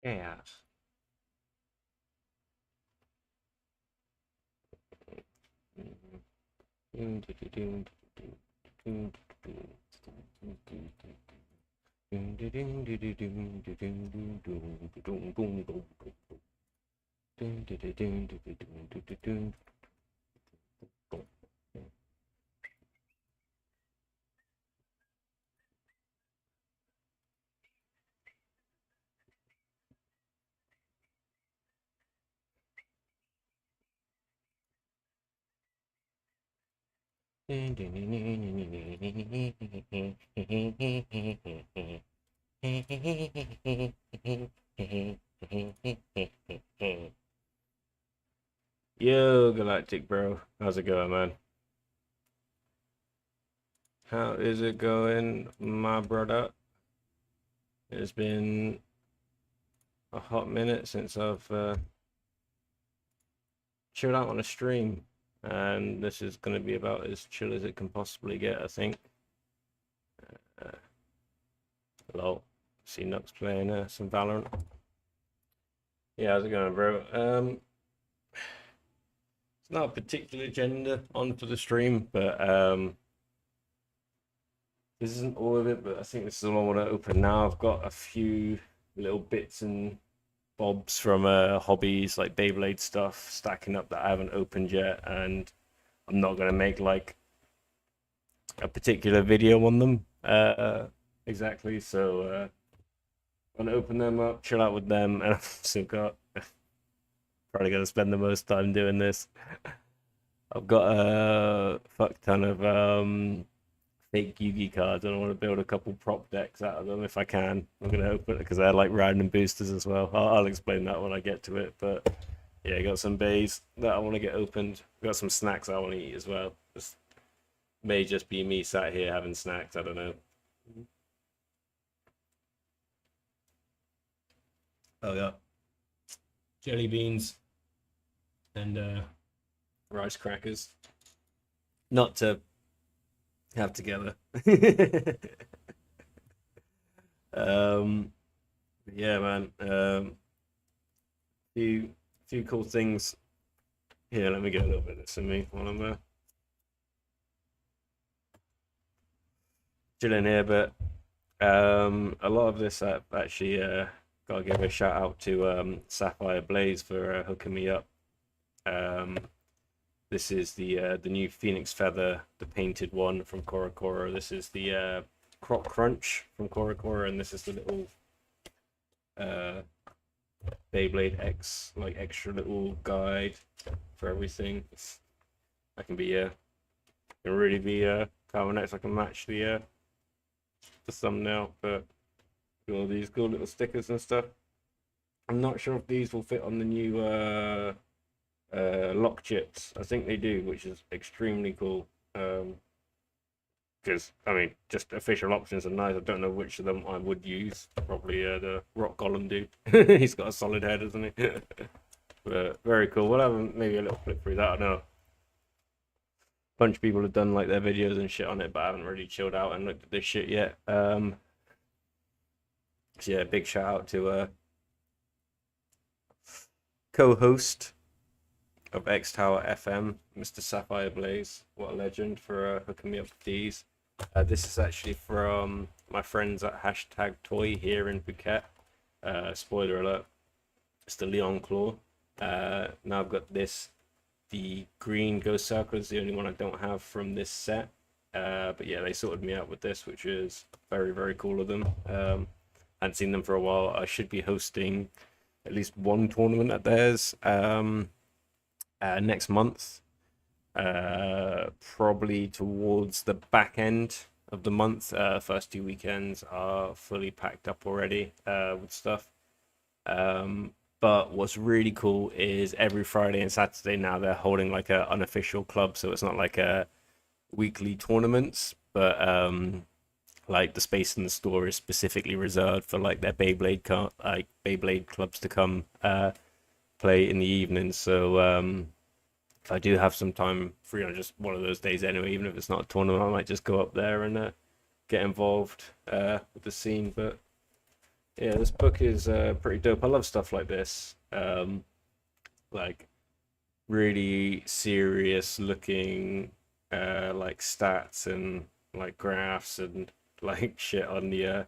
Yeah. Yo, Galactic Bro. How's it going, man? How is it going, my brother? It's been a hot minute since I've chilled out on a stream, and this is going to be about as chill as it can possibly get, I think. Uh, lol. See Nux playing some Valorant. Yeah, how's it going, bro? It's not a particular agenda on for the stream, but this isn't all of it, but I think this is all I want to open now. I've got a few little bits and bobs from hobbies like Beyblade stuff stacking up that I haven't opened yet, and I'm not gonna make like a particular video on them exactly. So I'm gonna open them up, chill out with them, and I've still got probably gonna spend the most time doing this. I've got a fuck ton of fake Yugi cards, and I want to build a couple prop decks out of them if I can. I'm gonna open it because they're like random boosters as well. I'll explain that when I get to it, but yeah, I got some bays that I want to get opened. Got some snacks I want to eat as well. This may just be me sat here having snacks. I don't know. Oh yeah, jelly beans and rice crackers. Not to have together. um, yeah, man. Few cool things. Here, let me get a little bit of this in me while I'm chilling here. But a lot of this I actually gotta give a shout out to Sapphire Blaze for hooking me up. Um, this is the new Phoenix Feather, the painted one from Cora Cora. This is the Croc Crunch from Cora Cora, and this is the little uh, Beyblade X, like extra little guide for everything. I can be can really be Carbon X. I can match the thumbnail, but all these cool little stickers and stuff. I'm not sure if these will fit on the new lock chips. I think they do, which is extremely cool. Because I mean, just official options are nice. I don't know which of them I would use. Probably the Rock Golem dude. He's got a solid head, doesn't he? But very cool. We'll have maybe a little flip through that. I know a bunch of people have done like their videos and shit on it, but I haven't really chilled out and looked at this shit yet. So yeah, big shout out to co-host of X Tower FM, Mr. Sapphire Blaze. What a legend for hooking me up with these. This is actually from my friends at Hashtag Toy here in Phuket. Spoiler alert, it's the Leon Claw. Now I've got this. The green Ghost Circle is the only one I don't have from this set. But yeah, they sorted me out with this, which is very, very cool of them. Hadn't seen them for a while. I should be hosting at least one tournament at theirs next month. Probably towards the back end of the month. First 2 weekends are fully packed up already with stuff. But what's really cool is every Friday and Saturday now they're holding like a unofficial club, so it's not like a weekly tournaments, but like the space in the store is specifically reserved for like their like Beyblade clubs to come play in the evening. So if I do have some time free on just one of those days anyway, even if it's not a tournament, I might just go up there and get involved with the scene. But Yeah, this book is pretty dope. I love stuff like this. Like really serious looking like stats and like graphs and like shit on the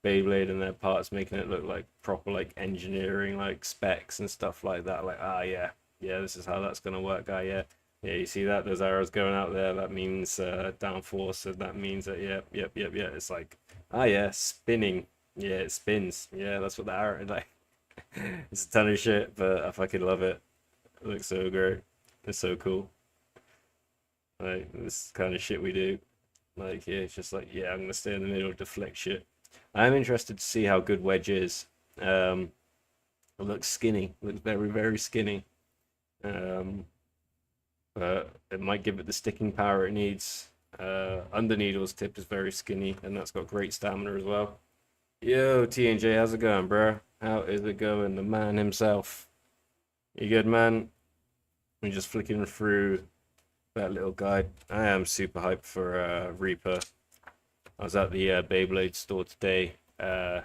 Beyblade and their parts, making it look like proper like engineering like specs and stuff like that. Like, ah, yeah, yeah, this is how that's gonna work. Ah, yeah, yeah. You see that? Those arrows going out there. That means downforce, and that means that, yep, yep, yep, yeah. It's like, ah, yeah, spinning. Yeah, it spins. Yeah, that's what the arrow like. It's a ton of shit, but I fucking love it. It looks so great. It's so cool. Like this kind of shit we do. Like, yeah, it's just like, yeah, I'm gonna stay in the middle, deflect shit. I'm interested to see how good Wedge is. Um, it looks skinny, looks very, very skinny. Um, but it might give it the sticking power it needs. Under Needle's tip is very skinny, and that's got great stamina as well. Yo, T&J, how's it going, bro? How is it going? The man himself. You good, man? I'm just flicking through that little guide. I am super hyped for Reaper. I was at the Beyblade store today, and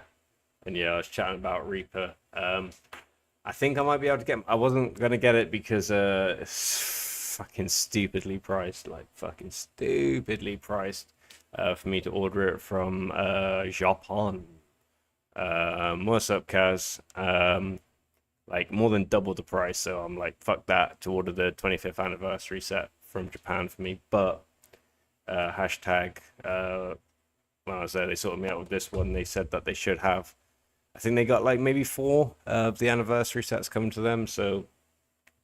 yeah, I was chatting about Reaper. I think I might be able to get. I wasn't gonna get it because it's fucking stupidly priced, like fucking stupidly priced, for me to order it from Japan. What's up, Kaz? Like more than double the price, so I'm like, fuck that to order the 25th anniversary set from Japan for me. But hashtag when I was there, they sorted me out with this one. They said that they should have. I think they got like maybe four of the anniversary sets coming to them, so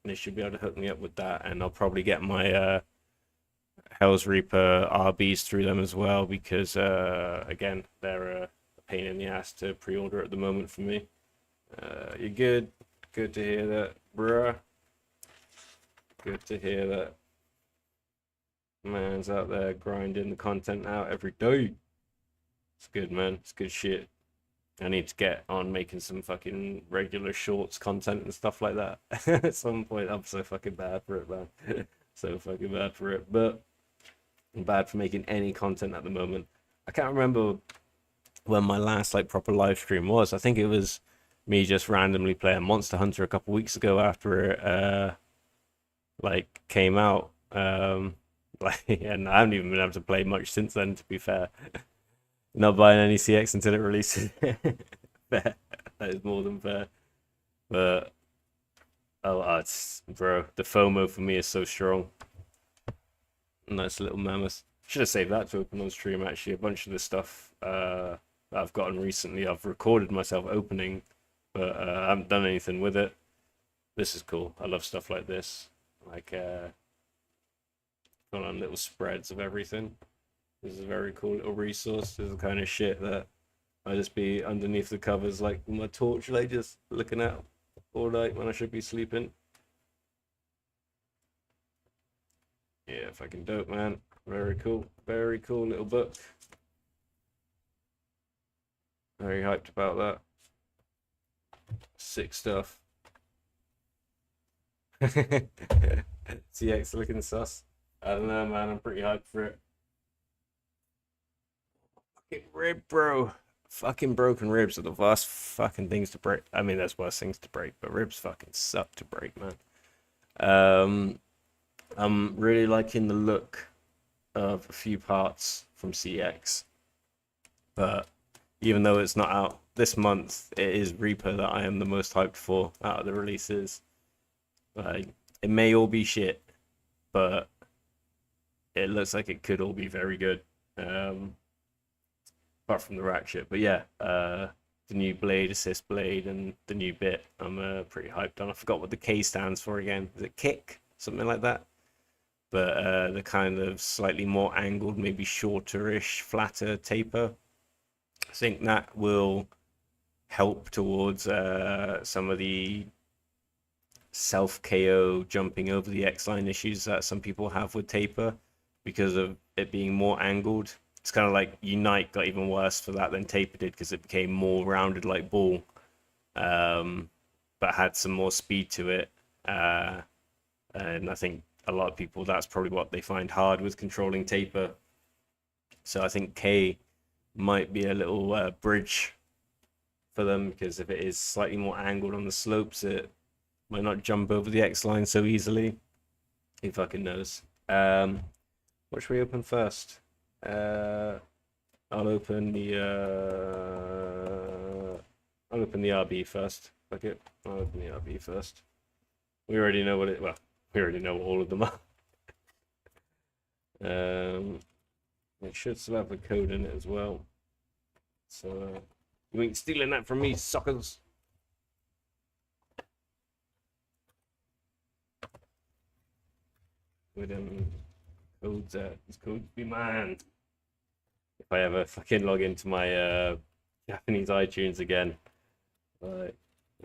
they should be able to hook me up with that, and I'll probably get my Hell's Reaper RBs through them as well because again, they're a pain in the ass to pre-order at the moment for me. You good? Good to hear that, bruh. Good to hear that. Man's out there grinding the content out every day. It's good, man. It's good shit. I need to get on making some fucking regular shorts content and stuff like that. At some point, I'm so fucking bad for it, man. So fucking bad for it. But I'm bad for making any content at the moment. I can't remember when my last like proper live stream was. I think it was me just randomly playing Monster Hunter a couple weeks ago after it like came out. Like, and I haven't even been able to play much since then, to be fair. Not buying any CX until it releases. Fair. That is more than fair. But it's bro, the FOMO for me is so strong. Nice little mammoth. Should have saved that to open on stream. Actually, a bunch of the stuff that I've gotten recently, I've recorded myself opening, but I haven't done anything with it. This is cool. I love stuff like this. Like got on little spreads of everything. This is a very cool little resource. This is the kind of shit that I just be underneath the covers, like with my torchlight, just looking at all night when I should be sleeping. Yeah, fucking dope, man. Very cool. Very cool little book. Very hyped about that. Sick stuff. TX looking sus. I don't know, man. I'm pretty hyped for it. Fucking rib, bro. Fucking broken ribs are the worst fucking things to break. I mean, there's worse things to break, but ribs fucking suck to break, man. I'm really liking the look of a few parts from CX, but even though it's not out this month, it is Reaper that I am the most hyped for out of the releases. Like, it may all be shit, but it looks like it could all be very good. Apart from the rack shit, but yeah, the new blade, assist blade, and the new bit, I'm pretty hyped on. I forgot what the K stands for again. Is it kick? Something like that. But the kind of slightly more angled, maybe shorter-ish, flatter taper. I think that will help towards some of the self KO jumping over the X line issues that some people have with taper because of it being more angled. It's kind of like Unite got even worse for that than taper did because it became more rounded like ball, but had some more speed to it. And I think a lot of people, that's probably what they find hard with controlling taper. So I think K might be a little bridge for them, because if it is slightly more angled on the slopes, it might not jump over the X line so easily. Who fucking knows? What should we open first? I'll open the RB first. Fuck it. I'll open the RB first. We already know what it. Well, we already know what all of them are. It should still have a code in it as well. So you ain't stealing that from me, suckers. With them codes, these codes be mine. If I ever fucking log into my Japanese iTunes again, it's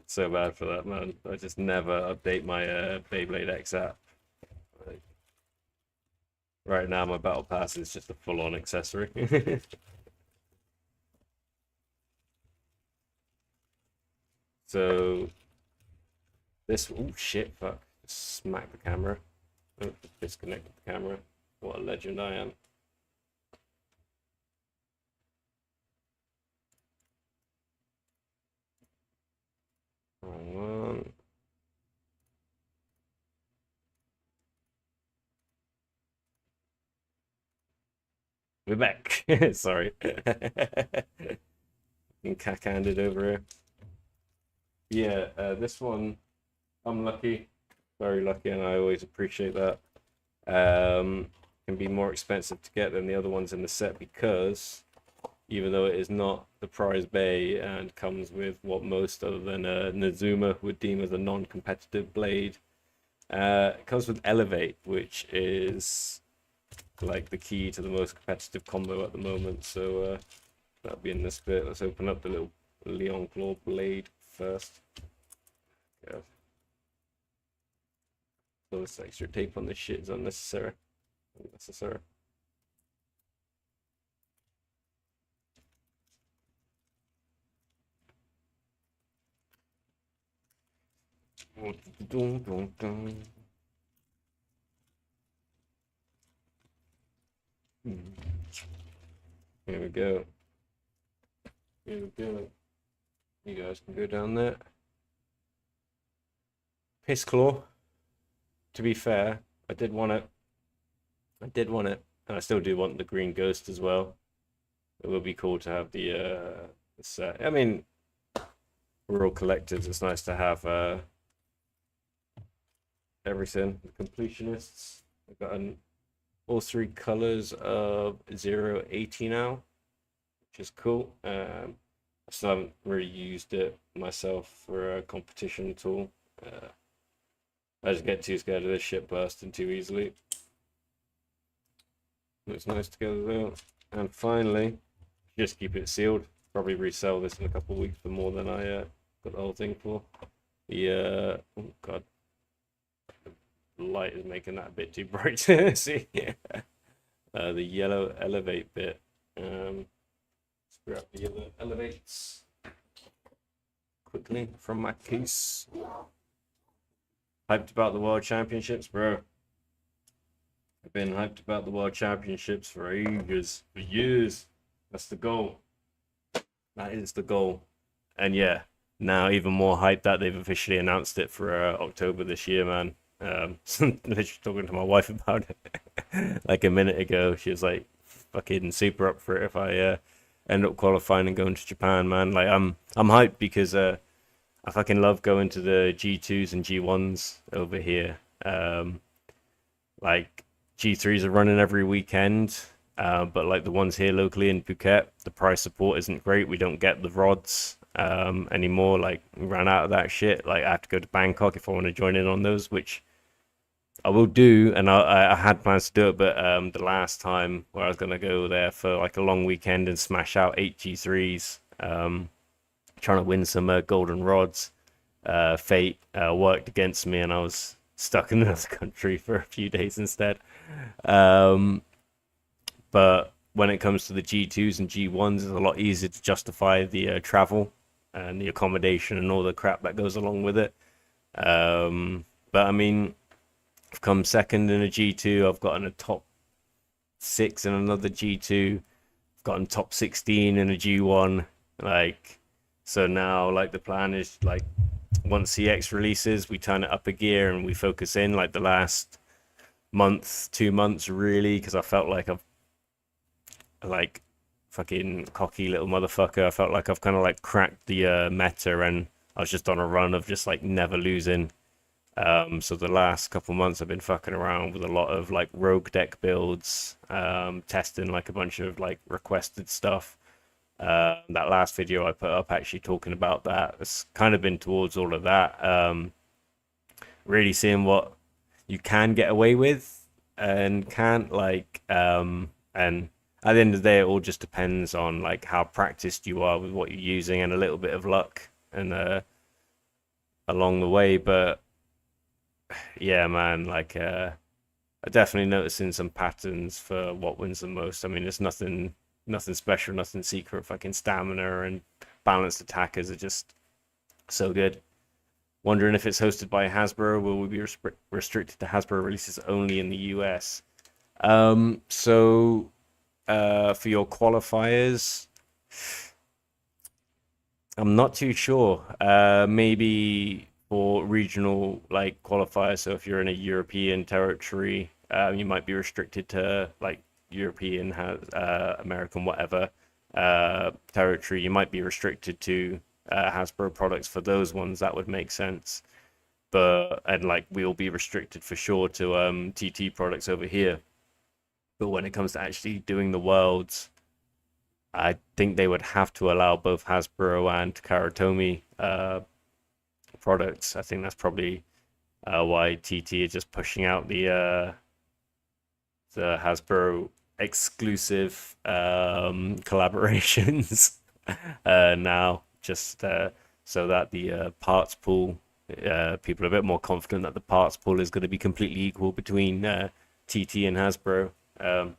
so bad for that, man. I just never update my Beyblade X app. Like, right now, my battle pass is just a full-on accessory. So this, oh shit, fuck, smack the camera. Oh, disconnected the camera. What a legend I am. Wrong one. We're back. Sorry. Being cack-handed over here. Yeah, this one, I'm lucky. Very lucky, and I always appreciate that. Can be more expensive to get than the other ones in the set, because even though it is not the prize bay and comes with what most other than Nazuma would deem as a non-competitive blade, it comes with Elevate, which is like the key to the most competitive combo at the moment. So that'll be in this bit. Let's open up the little Leon Claw blade first. Yeah. All this extra tape on this shit is unnecessary. Unnecessary. Here we go. Here we go. You guys can go down there. Piss Claw. To be fair, I did want it. And I still do want the Green Ghost as well. It would be cool to have the set. I mean, we're all collectors. It's nice to have everything. The completionists. I've got all three colors of 080 now, which is cool. I still haven't really used it myself for a competition at all. I just get too scared of this shit bursting too easily. Looks nice together though. And finally, just keep it sealed. Probably resell this in a couple of weeks for more than I got the whole thing for. The oh god, the light is making that a bit too bright to see. The yellow elevate bit. Let's grab the yellow elevates quickly from my case. Hyped about the World Championships, bro. I've been hyped about the World Championships for ages, for years. That's the goal. That is the goal. And yeah, now even more hyped that they've officially announced it for October this year, man. Literally talking to my wife about it like a minute ago. She was like, fucking super up for it if I end up qualifying and going to Japan, man. Like I'm hyped because I fucking love going to the G2s and G1s over here. Like G3s are running every weekend, but like the ones here locally in Phuket, the price support isn't great. We don't get the rods anymore. Like we ran out of that shit. Like I have to go to Bangkok if I want to join in on those, which I will do. And I had plans to do it, but the last time where I was gonna go there for like a long weekend and smash out 8 G3s, trying to win some golden rods, fate worked against me, and I was stuck in another country for a few days instead. But when it comes to the G2s and G1s, it's a lot easier to justify the travel and the accommodation and all the crap that goes along with it. But I mean, I've come second in a G2. I've gotten a top 6 in another G2. I've gotten top 16 in a G1. Like, So now like the plan is like once CX releases, we turn it up a gear and we focus in like the last month, 2 months really, because I felt like I've like fucking cocky little motherfucker. I felt like I've kind of like cracked the meta, and I was just on a run of just like never losing. So the last couple months I've been fucking around with a lot of like rogue deck builds, testing like a bunch of like requested stuff. That last video I put up actually talking about that. It's kind of been towards all of that. Really seeing what you can get away with and can't and at the end of the day it all just depends on like how practiced you are with what you're using and a little bit of luck and along the way. But yeah, man, I definitely noticing some patterns for what wins the most. I mean, it's nothing special, nothing secret. Fucking stamina and balanced attackers are just so good. Wondering if it's hosted by Hasbro. Will we be restricted to Hasbro releases only in the US? For your qualifiers, I'm not too sure. Maybe for regional like qualifiers. So if you're in a European territory, you might be restricted to like European, American, whatever territory. You might be restricted to Hasbro products for those ones. That would make sense. But and like we'll be restricted for sure to TT products over here. But when it comes to actually doing the worlds, I think they would have to allow both Hasbro and Karatomi products. I think that's probably why TT is just pushing out the Hasbro exclusive collaborations now, just so that the parts pool, people are a bit more confident that the parts pool is going to be completely equal between TT and Hasbro. But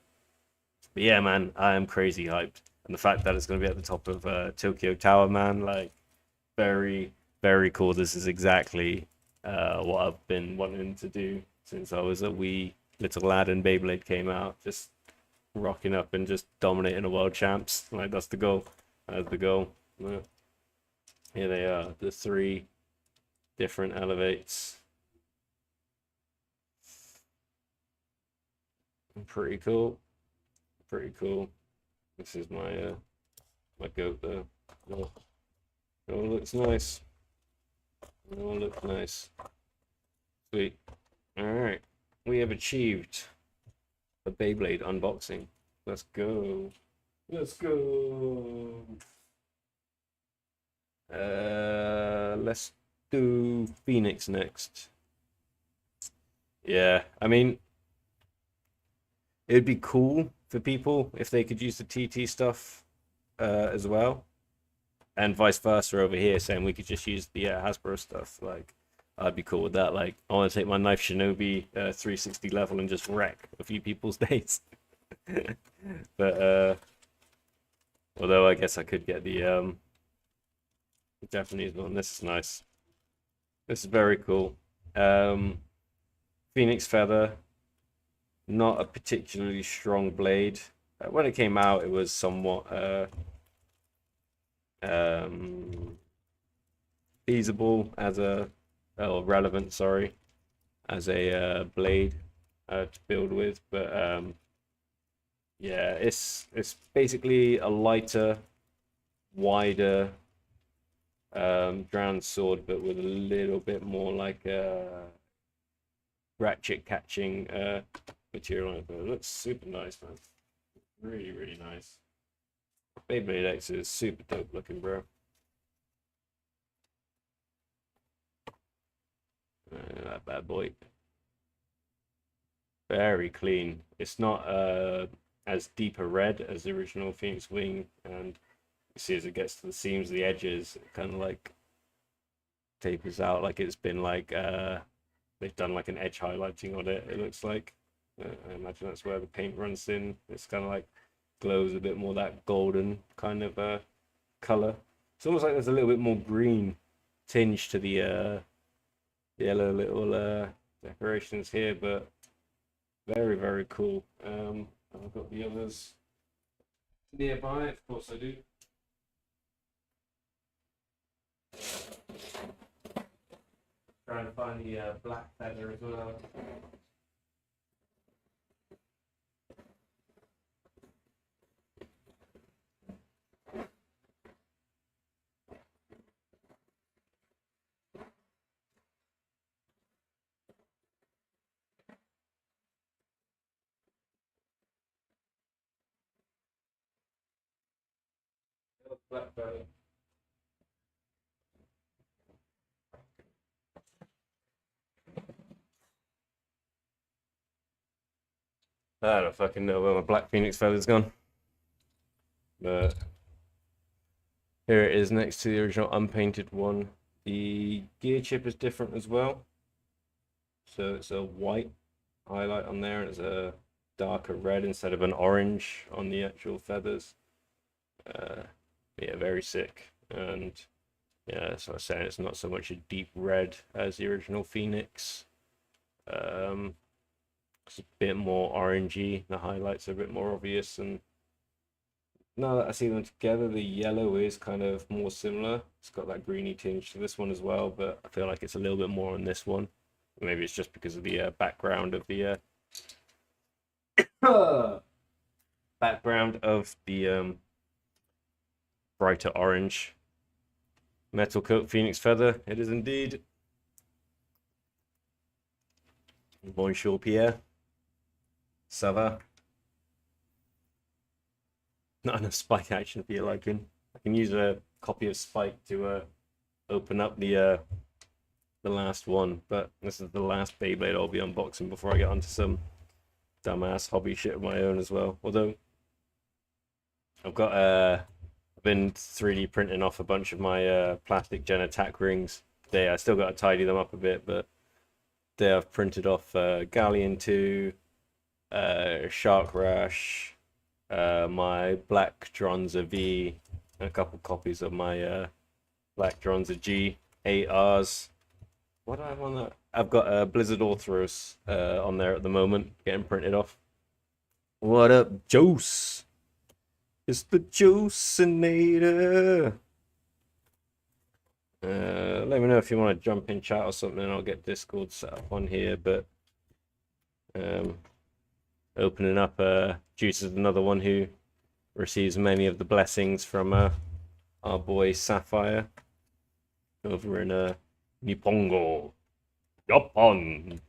yeah, man, I am crazy hyped. And the fact that it's going to be at the top of Tokyo Tower, man, like very, very cool. This is exactly what I've been wanting to do since I was a wee little lad and Beyblade came out. Just rocking up and just dominating the world champs. Like that's the goal. That's the goal. Yeah. Here they are, the three different elevates. Pretty cool. Pretty cool. This is my goat though. Oh, it all looks nice. It all looks nice. Sweet. Alright. We have achieved a Beyblade unboxing. Let's go. Let's go. Let's do Phoenix next. Yeah, I mean, it'd be cool for people if they could use the TT stuff as well, and vice versa over here, saying we could just use the Hasbro stuff. Like, I'd be cool with that. Like, I want to take my Knife Shinobi 360 level and just wreck a few people's days. But although I guess I could get the Japanese one. This is nice. This is very cool. Phoenix Feather, not a particularly strong blade. When it came out, it was somewhat feasible as a, or relevant, sorry, as a blade to build with. But yeah, it's basically a lighter, wider drowned sword, but with a little bit more like ratchet catching material on it. But it looks super nice, man. Really, really nice. Beyblade X is super dope looking, bro. That bad boy. Very clean. It's not as deep a red as the original Phoenix Wing, and you see as it gets to the seams, the edges, it kind of like tapers out, like it's been like they've done like an edge highlighting on it. It looks like I imagine that's where the paint runs in. It's kind of like glows a bit more that golden kind of color. It's almost like there's a little bit more green tinge to the yellow little decorations here, but very, very cool. I've got the others nearby, of course I do. Trying to find the black feather as well. Black feather. I don't fucking know where my black phoenix feather's gone. But here it is next to the original unpainted one. The gear chip is different as well. So it's a white highlight on there and it's a darker red instead of an orange on the actual feathers. Yeah, very sick. And yeah, that's what I was saying. It's not so much a deep red as the original Phoenix. It's a bit more orangey. The highlights are a bit more obvious. And now that I see them together, the yellow is kind of more similar. It's got that greeny tinge to this one as well, but I feel like it's a little bit more on this one. Maybe it's just because of the background of the brighter orange metal coat Phoenix feather. It is indeed. Bonjour, Pierre. Ça va? Not enough Spike action for your liking. I can use a copy of Spike to open up the last one, but this is the last Beyblade I'll be unboxing before I get onto some dumbass hobby shit of my own as well. Although I've been 3D printing off a bunch of my plastic Gen Attack rings today. I still got to tidy them up a bit, but today I've printed off Galleon 2, Shark Rush, my Black Dronza V, and a couple copies of my Black Dronza G 8Rs. What do I have on that? I've got Blizzard Orthros on there at the moment, getting printed off. What up, Jose? It's the Josinator. Let me know if you want to jump in chat or something, and I'll get Discord set up on here. But opening up, Juice is another one who receives many of the blessings from our boy Sapphire over in Nippongo, Japan.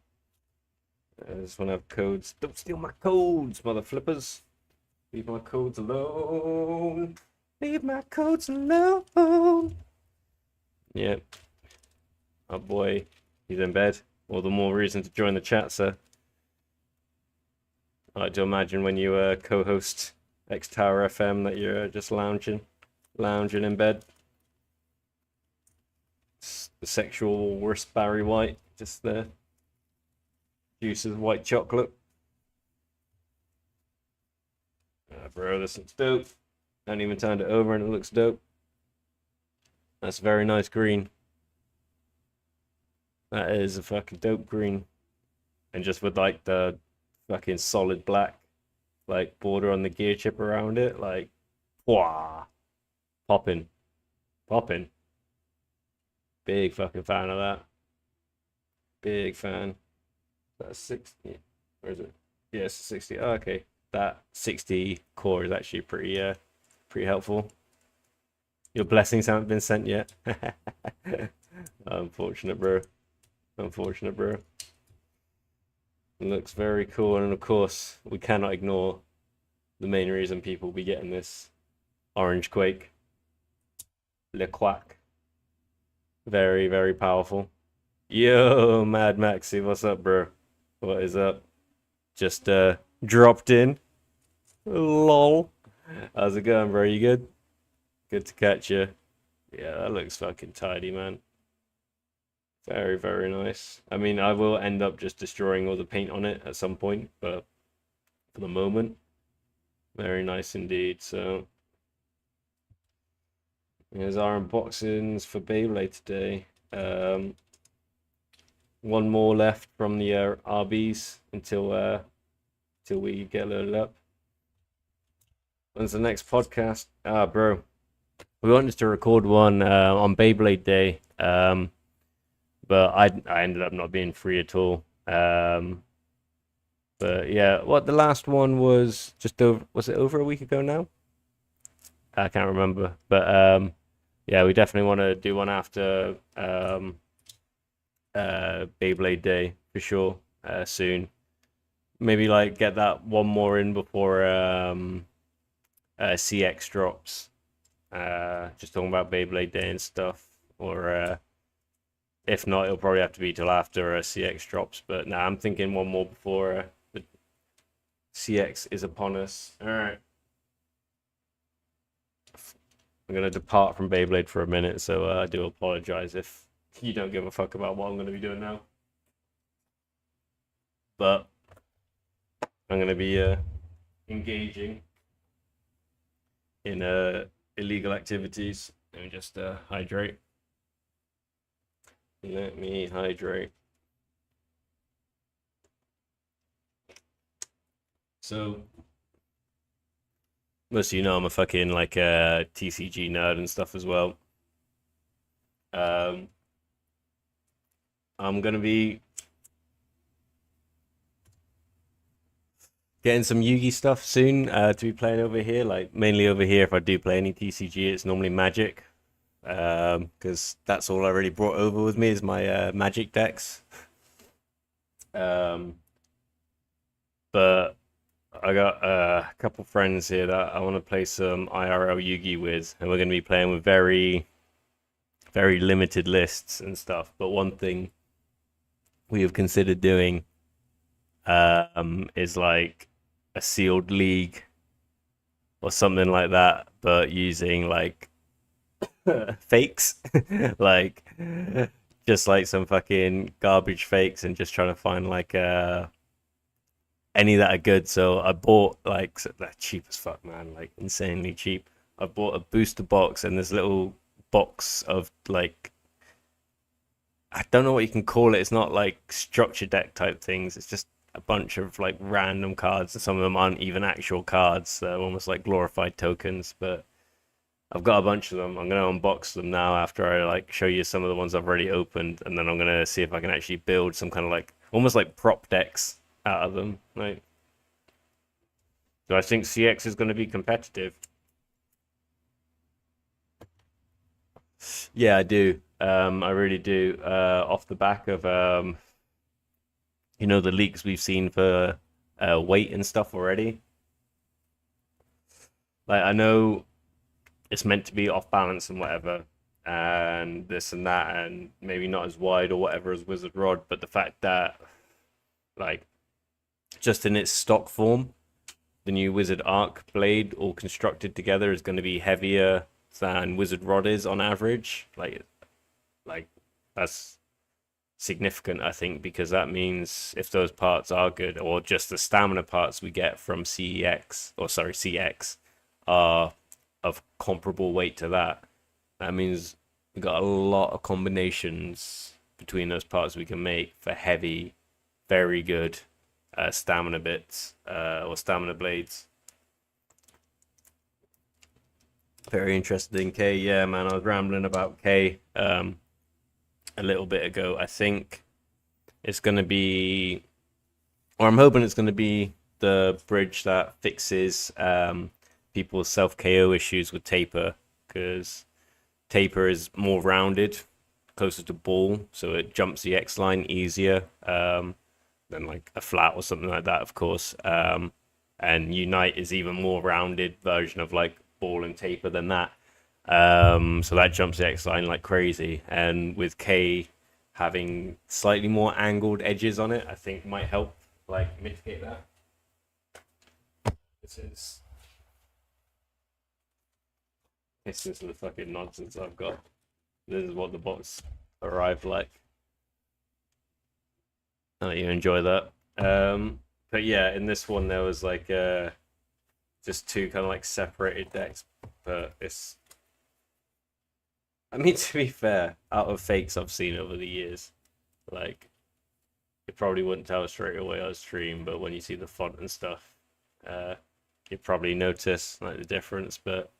I just want to have codes. Don't steal my codes, mother flippers. Leave my codes alone. Leave my codes alone. Yep. Oh boy, he's in bed. All the more reason to join the chat, sir. I like to imagine when you co-host X Tower FM that you're just lounging in bed. It's the sexual worst Barry White, just there. Juice's white chocolate. Bro, this looks dope. I haven't even turned it over and it looks dope. That's very nice green. That is a fucking dope green. And just with like the fucking solid black like border on the gear chip around it, like wah. Popping. Big fucking fan of that. Big fan. That's 60. Where is it? Yes, 60. Oh, okay. That 60 core is actually pretty helpful. Your blessings haven't been sent yet. Unfortunate, bro. It looks very cool, and of course, we cannot ignore the main reason people will be getting this Orange Quake. Le Quack. Very, very powerful. Yo, Mad Maxi, what's up, bro? What is up? Just dropped in. Lol. How's it going, bro? You good? Good to catch you. Yeah, that looks fucking tidy, man. Very, very nice. I mean, I will end up just destroying all the paint on it at some point, but for the moment, very nice indeed. So, here's our unboxings for Beyblade today. One more left from the RBs until we get loaded up. When's the next podcast? Ah, bro. We wanted to record one on Beyblade Day, but I ended up not being free at all. But yeah, what the last one was just over, was it over a week ago now? I can't remember. But yeah, we definitely want to do one after Beyblade Day for sure soon. Maybe like get that one more in before CX drops. Just talking about Beyblade Day and stuff. Or if not, it'll probably have to be till after CX drops. But now I'm thinking one more before the CX is upon us. All right. I'm going to depart from Beyblade for a minute, so I do apologize if you don't give a fuck about what I'm going to be doing now. But I'm going to be engaging in illegal activities. Let me just hydrate. Let me hydrate. So, most of you know I'm a fucking like TCG nerd and stuff as well. Um, I'm gonna be getting some Yugi stuff soon to be playing over here. Like mainly over here, if I do play any TCG, it's normally Magic, because that's all I really brought over with me is my Magic decks. Um, but I got a couple friends here that I want to play some IRL Yugi with, and we're going to be playing with very, very limited lists and stuff. But one thing we have considered doing is like a sealed league or something like that, but using like fakes, like just like some fucking garbage fakes, and just trying to find like any that are good. So I bought like they're cheap as fuck, man, like insanely cheap. I bought a booster box and this little box of like I don't know what you can call it. It's not like structure deck type things. It's just a bunch of like random cards, and some of them aren't even actual cards. They're almost like glorified tokens. But I've got a bunch of them. I'm gonna unbox them now after I like show you some of the ones I've already opened, and then I'm gonna see if I can actually build some kind of like almost like prop decks out of them. Like, do I think CX is going to be competitive? Yeah, I do. I really do. Off the back of the leaks we've seen for weight and stuff already. Like, I know it's meant to be off balance and whatever, and this and that, and maybe not as wide or whatever as Wizard Rod, but the fact that, like, just in its stock form, the new Wizard Arc blade all constructed together is going to be heavier than Wizard Rod is on average. Like that's significant, I think, because that means if those parts are good, or just the stamina parts we get from CX are of comparable weight to that, that means we got a lot of combinations between those parts we can make for heavy, very good stamina bits or stamina blades. Very interesting, K. Yeah, man, I was rambling about K a little bit ago. I think it's going to be, or I'm hoping it's going to be the bridge that fixes people's self KO issues with taper, because taper is more rounded, closer to ball, so it jumps the X line easier than like a flat or something like that, of course. And Unite is even more rounded version of like ball and taper than that. So that jumps the X line like crazy. And with K having slightly more angled edges on it, I think might help like mitigate that. This is the fucking nonsense I've got. This is what the box arrived like. I'll let you enjoy that. But yeah, in this one there was like just two kind of like separated decks, but it's. I mean, to be fair, out of fakes I've seen over the years, like you probably wouldn't tell straight away on stream, but when you see the font and stuff, you probably notice like the difference. But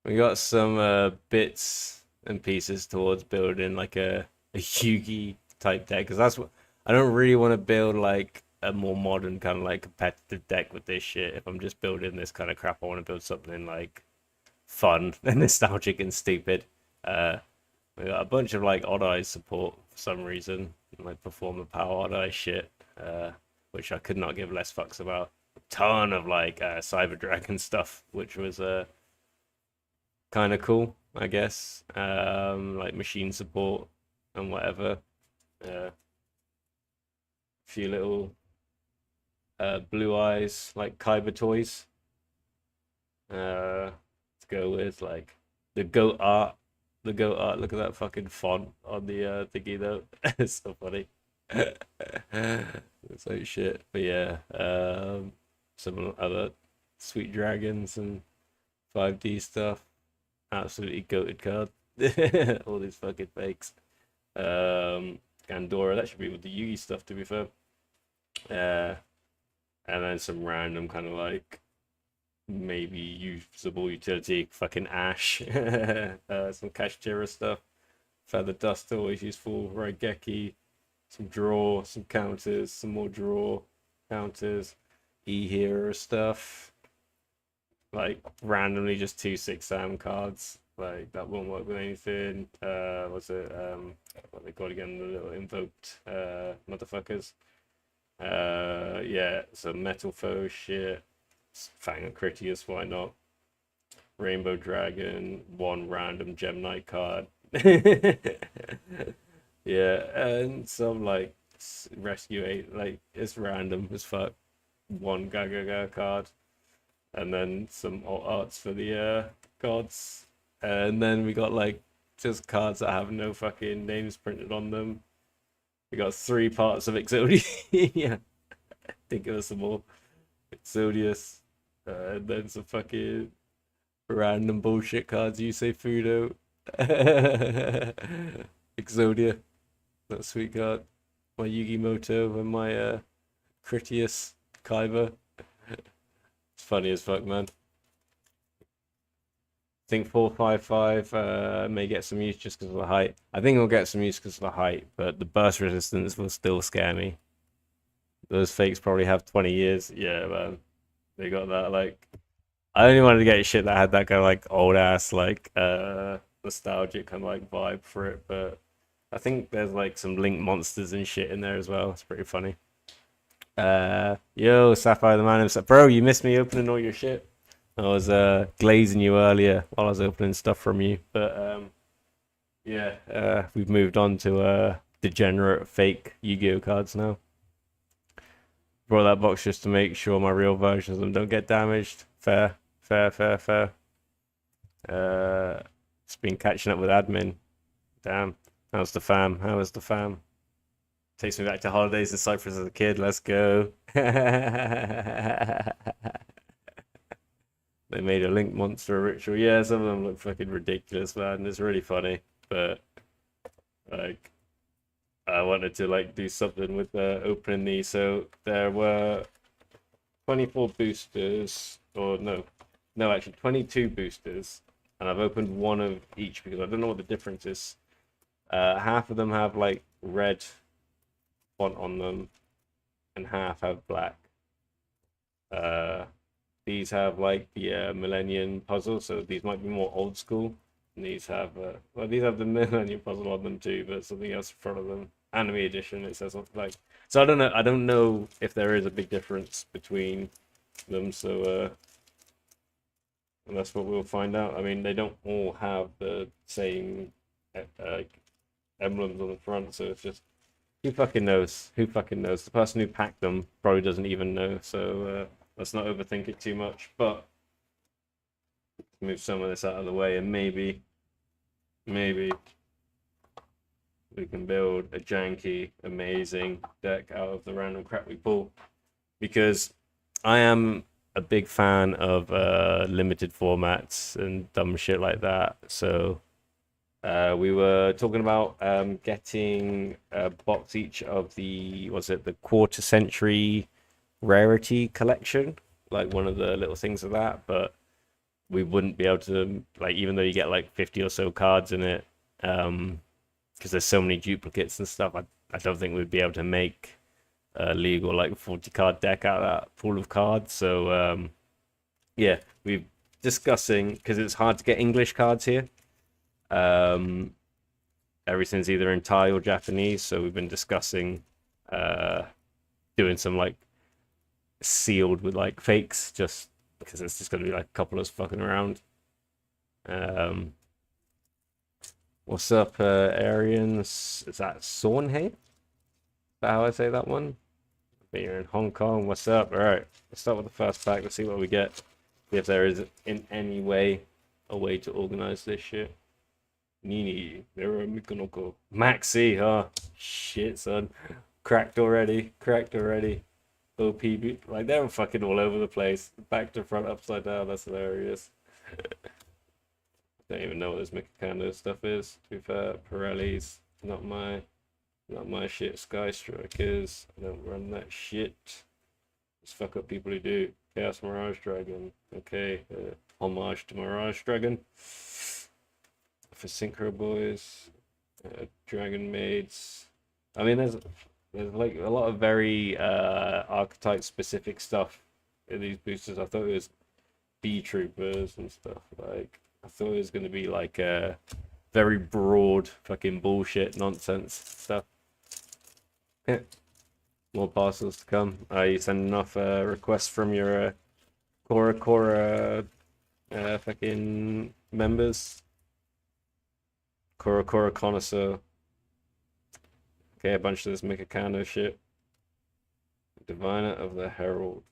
We got some bits and pieces towards building like a Yugi type deck because that's what I don't really want to build like a more modern kind of like competitive deck with this shit. If I'm just building this kind of crap, I want to build something like fun and nostalgic and stupid. Uh, we got a bunch of like Odd Eyes support for some reason, like Performer Power Odd Eyes shit, which I could not give less fucks about. A ton of like Cyber Dragon stuff, which was kind of cool, I guess. Like machine support and whatever. A few little Blue Eyes like Kyber toys to go with like the goat art. The goat art. Look at that fucking font on the thingy though. It's so funny. It's like shit. But yeah, some other sweet dragons and 5D stuff. Absolutely goated card. All these fucking fakes. Gandora, that should be with the Yugi stuff to be fair. And then some random kind of like maybe usable utility, fucking Ash. Some Kashtira stuff. Feather Dust always useful. Raigeki. Some draw, some counters, some more draw counters. E-Hero stuff. Like randomly just 2/6 Sam cards. Like that won't work with anything. Was it what they called again? The little invoked motherfuckers. Yeah, some Metal Foe shit. Fang and Critias, why not? Rainbow Dragon, one random Gem Knight card. Yeah, and some like Rescue 8, like it's random as fuck. One Gaga card, and then some alt arts for the gods. And then we got like just cards that have no fucking names printed on them. We got 3 parts of Exodia. Yeah, think it was some more Exodius. And then some fucking random bullshit cards. You say Fudo. Exodia. That sweet card. My Yugi Moto and my Critias Kyber. It's funny as fuck, man. I think 455 may get some use just because of the height. I think it'll get some use because of the height, but the burst resistance will still scare me. Those fakes probably have 20 years. Yeah, man. They got that, like... I only wanted to get shit that had that kind of, like, old-ass, like, nostalgic kind of, like, vibe for it, but... I think there's, like, some Link monsters and shit in there as well. It's pretty funny. Yo, Sapphire the man himself. Bro, you missed me opening all your shit. I was glazing you earlier while I was opening stuff from you, but yeah, we've moved on to degenerate fake Yu-Gi-Oh cards now. Brought that box just to make sure my real versions of them don't get damaged. Fair. It's been catching up with admin. Damn, how's the fam? How is the fam? Takes me back to holidays in Cyprus as a kid. Let's go. They made a Link monster ritual. Yeah, some of them look fucking ridiculous, man. It's really funny, but like, I wanted to like do something with opening these. So there were 24 boosters, or no, actually 22 boosters, and I've opened one of each because I don't know what the difference is. Half of them have like red font on them, and half have black. These have like the Millennium puzzle, so these might be more old school. And these have well, these have the Millennium puzzle on them too, but something else in front of them. Anime edition, it says something like. So I don't know. I don't know if there is a big difference between them. So and that's what we'll find out. I mean, they don't all have the same emblems on the front, so it's just who fucking knows? Who fucking knows? The person who packed them probably doesn't even know. So. Let's not overthink it too much, but move some of this out of the way, and maybe we can build a janky, amazing deck out of the random crap we pull. Because I am a big fan of limited formats and dumb shit like that. So we were talking about getting a box each of the quarter century rarity collection, like one of the little things of that, but we wouldn't be able to, like, even though you get like 50 or so cards in it, because there's so many duplicates and stuff, I don't think we'd be able to make a legal like 40 card deck out of that pool of cards. So yeah, we're discussing, because it's hard to get English cards here. Everything's either in Thai or Japanese, so we've been discussing doing some like sealed with like fakes, just because it's just gonna be like a couple of us fucking around. What's up, Arians? Is that Sornhe? Is that how I say that one? But you're in Hong Kong. What's up? All right, let's start with the first pack. Let's see what we get. See if there is in any way a way to organize this shit. Nini, Mira Mikonoko. Maxi, huh? Shit, son. Cracked already. Cracked already. OPB. Like, they're fucking all over the place. Back to front, upside down. That's hilarious. Don't even know what this Mikakando stuff is. To be fair, Pirelli's not my shit. Sky Strikers. I don't run that shit. Just fuck up people who do. Chaos Mirage Dragon. Okay. Homage to Mirage Dragon. For Synchro Boys. Dragon Maids. I mean, there's like a lot of very archetype specific stuff in these boosters. I thought it was B Troopers and stuff. Like, I thought it was going to be like very broad fucking bullshit nonsense stuff. Yeah. More parcels to come. Are you sending off requests from your Cora fucking members? Cora Connoisseur. Okay, a bunch of this Mikakano shit. Diviner of the Herald.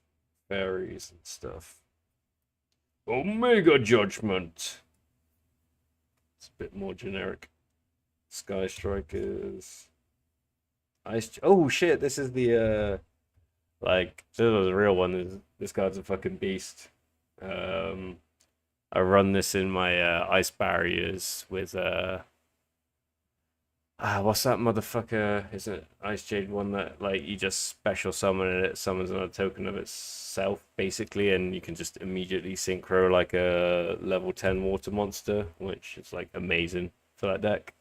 Fairies and stuff. Omega Judgment. It's a bit more generic. Sky Strikers. Ice. Oh shit! This is the like this was a real one. This card's a fucking beast. I run this in my ice barriers with what's that motherfucker? Is it Ice Jade one that like you just special summon and it summons another token of itself basically, and you can just immediately synchro like a level 10 water monster, which is like amazing for that deck.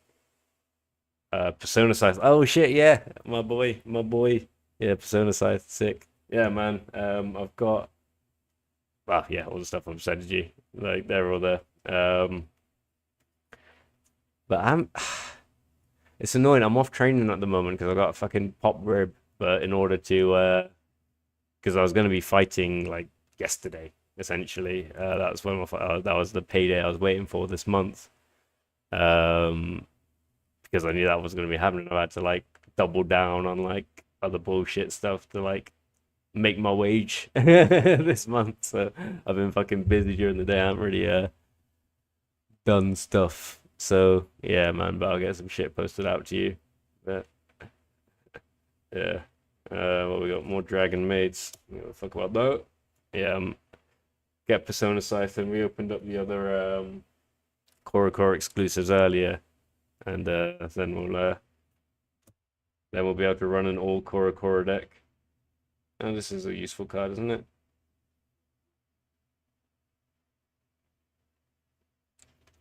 Persona Scythe. Oh shit, yeah, my boy. Yeah, Persona Scythe, sick. Yeah, man. I've got, well, yeah, all the stuff on strategy. Like they're all there. But it's annoying. I'm off training at the moment because I got a fucking pop rib. But in order to, because I was going to be fighting like yesterday, essentially. That was when that was the payday I was waiting for this month. Because I knew that was going to be happening. I had to like double down on like other bullshit stuff to like make my wage this month. So I've been fucking busy during the day. I haven't really done stuff. So yeah, man. But I'll get some shit posted out to you. But yeah. Well, we got more Dragon Maids. Fuck about that. Yeah. Get Persona Scythe, and we opened up the other Core exclusives earlier. And then we'll be able to run an all Cora deck. And this is a useful card, isn't it?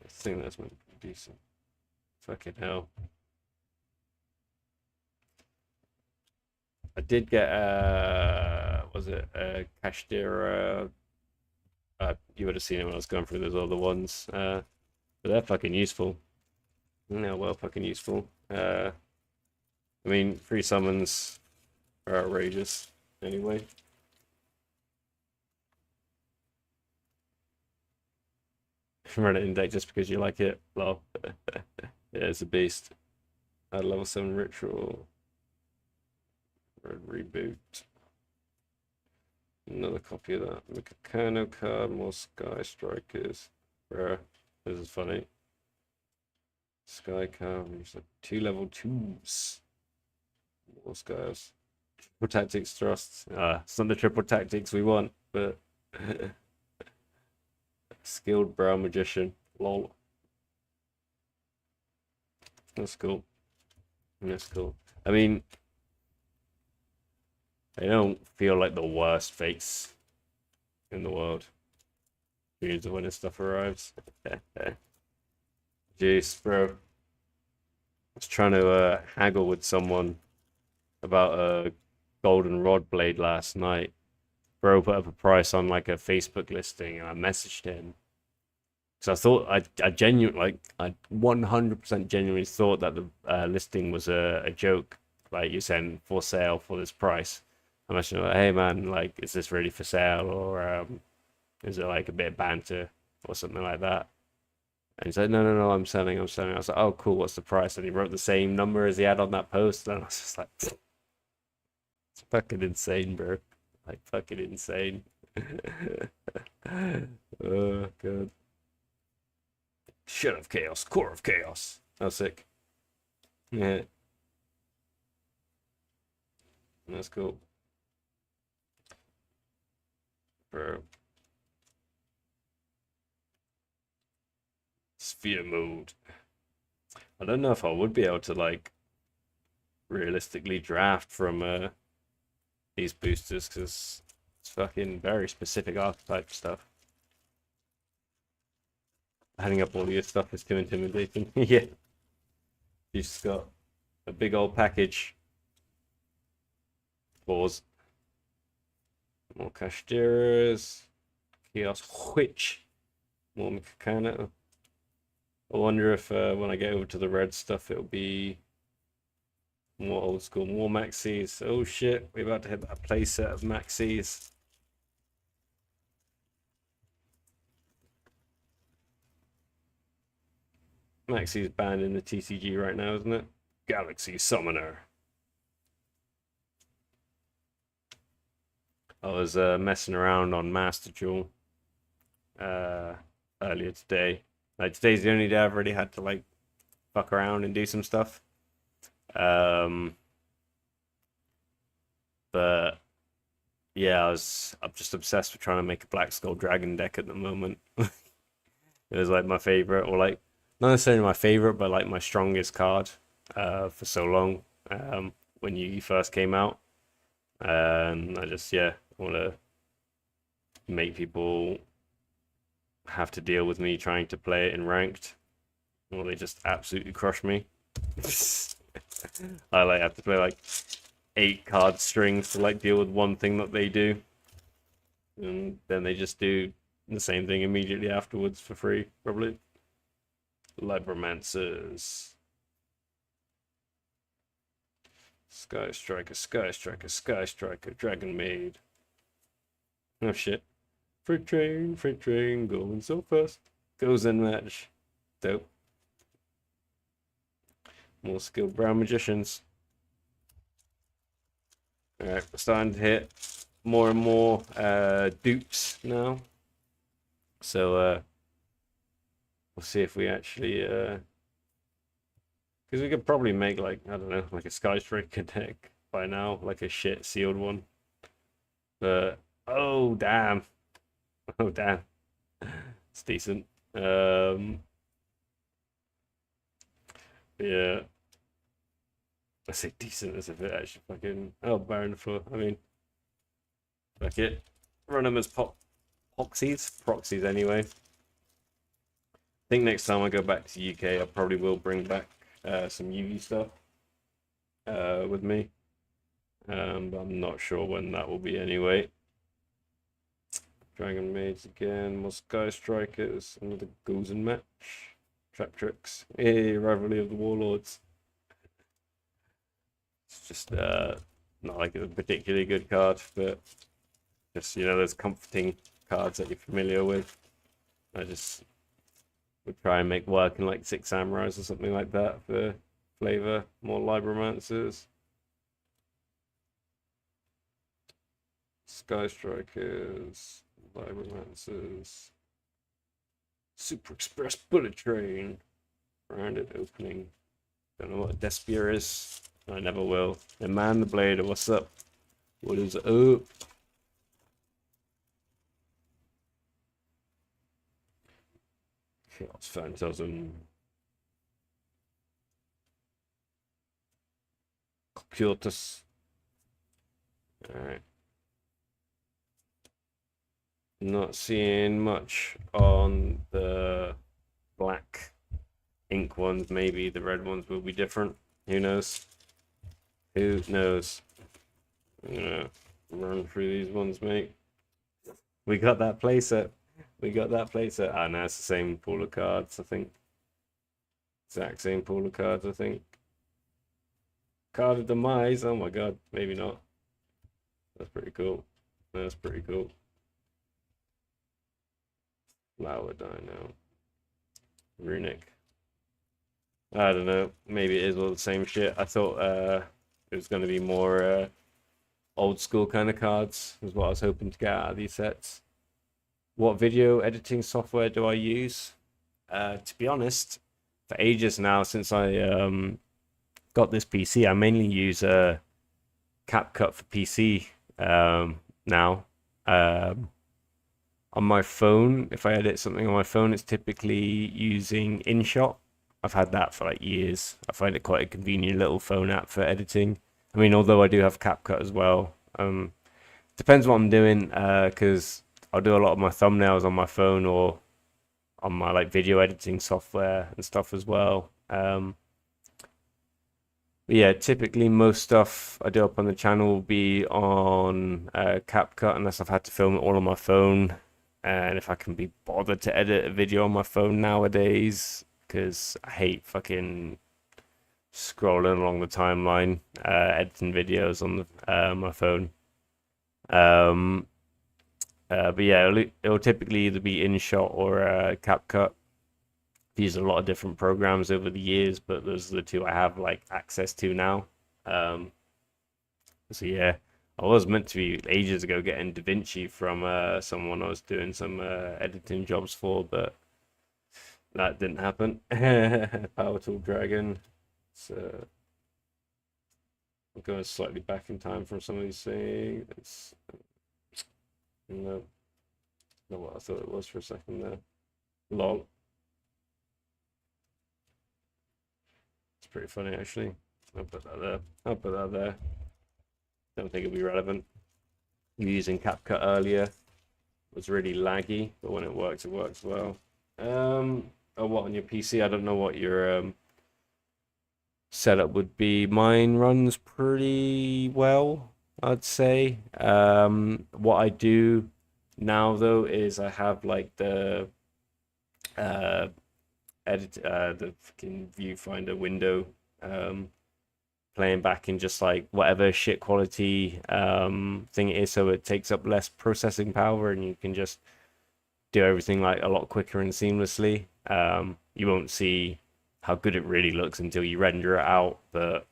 I think that's decent. Fucking hell. I did get was it Kashtira? You would have seen it when I was going through those other ones. But they're fucking useful. No, well, fucking useful. I mean, free summons are outrageous anyway. Run it in deck just because you like it. Lol. Yeah, it's a beast. Level 7 ritual. Reboot. Another copy of that. Mikakano card, more Sky Strikers. Rare. This is funny. Sky comes like 2 level 2s. More skies. Triple tactics thrusts. It's not the triple tactics we want, but skilled brow magician. Lol. That's cool. That's cool. I mean, they don't feel like the worst fakes in the world. experience when this stuff arrives. Jeez, bro. I was trying to haggle with someone about a golden rod blade last night. Bro put up a price on like a Facebook listing, and I messaged him because I thought I genuinely like I 100% genuinely thought that the listing was a joke. Like you saying for sale for this price. I messaged him like, hey man, like is this really for sale or is it like a bit of banter or something like that? And he's like, no, no, no, I'm selling, I'm selling. I was like, oh, cool, what's the price? And he wrote the same number as he had on that post. And I was just like, it's fucking insane, bro. Like, fucking insane. Oh, God. Shit of chaos, core of chaos. That was sick. Yeah, that's cool, bro. Sphere mode. I don't know if I would be able to, like, realistically draft from these boosters because it's fucking very specific archetype stuff. Adding up all your stuff is too intimidating. Yeah, you just got a big old package. Pause. More Cashteras. Chaos Witch. More Mikakano. I wonder if when I get over to the red stuff, it'll be more old school, more maxis. Oh shit, we're about to hit that playset of maxis. Maxi's banned in the TCG right now, isn't it? Galaxy Summoner. I was messing around on Master Duel earlier today. Like today's the only day I've really had to like fuck around and do some stuff. Um, but yeah, I'm just obsessed with trying to make a Black Skull Dragon deck at the moment. It was like my favorite, or like not necessarily my favorite, but like my strongest card for so long when Yugi first came out. And I just yeah want to make people have to deal with me trying to play it in ranked, or they just absolutely crush me. I like have to play like 8 card strings to like deal with one thing that they do, and then they just do the same thing immediately afterwards for free, probably. Libromancers. Sky Striker, Sky Striker, Sky Striker, Dragon Maid. Oh shit. Freight train, going so fast. Goes in match. Dope. More skilled brown magicians. Alright, we're starting to hit more and more dupes now. So we'll see if we actually because we could probably make like, I don't know, like a Sky Striker deck by now, like a shit sealed one. But oh damn. Oh damn. It's decent. Yeah. I say decent as if it actually fucking Baron the floor. I mean, fuck it. Run them as proxies anyway. I think next time I go back to UK, I probably will bring back some Yugi stuff with me. But I'm not sure when that will be anyway. Dragon Maids again, more Sky Strikers, another Gozen match. Trap Tricks. Hey, Rivalry of the Warlords. It's just not like a particularly good card, but just, you know, those comforting cards that you're familiar with. I just would try and make work in like 6 Samurais or something like that for flavor. More Libromancers. Sky Strikers. Libromancers. Super Express Bullet Train. Rounded opening. Don't know what a Despia is. I never will. And Man the Blade, what's up? What is up? Chaos Phantasm. Cocytus. Alright. Not seeing much on the black ink ones. Maybe the red ones will be different. Who knows? Who knows? I'm gonna run through these ones, mate. We got that playset. We got that playset. Ah, no, it's the same pool of cards, I think. Exact same pool of cards, I think. Card of Demise. Oh my god, maybe not. That's pretty cool. That's pretty cool. Flower Dino. Runic. I don't know. Maybe it is all the same shit. I thought it was going to be more old school kind of cards, is what I was hoping to get out of these sets. What video editing software do I use? To be honest, for ages now, since I got this PC, I mainly use CapCut for PC now. On my phone, if I edit something on my phone, it's typically using InShot. I've had that for like years. I find it quite a convenient little phone app for editing. I mean, although I do have CapCut as well. Depends what I'm doing, because I'll do a lot of my thumbnails on my phone or on my like video editing software and stuff as well. But yeah, typically most stuff I do up on the channel will be on CapCut unless I've had to film it all on my phone. And if I can be bothered to edit a video on my phone nowadays, because I hate fucking scrolling along the timeline, editing videos on my phone. But yeah, it'll typically either be InShot or CapCut. I've used a lot of different programs over the years, but those are the two I have like access to now. So yeah, I was meant to be ages ago getting DaVinci from someone I was doing some editing jobs for, but that didn't happen. Power Tool Dragon. So I'm going slightly back in time from some of these things. It's, no, not what I thought it was for a second there. Lol. It's pretty funny actually. I'll put that there. I'll put that there. Don't think it'll be relevant. Using CapCut earlier was really laggy, but when it works well. Oh, what on your PC? I don't know what your setup would be. Mine runs pretty well, I'd say. What I do now though is I have like the the fucking viewfinder window playing back in just like whatever shit quality thing it is, so it takes up less processing power and you can just do everything like a lot quicker and seamlessly. You won't see how good it really looks until you render it out, but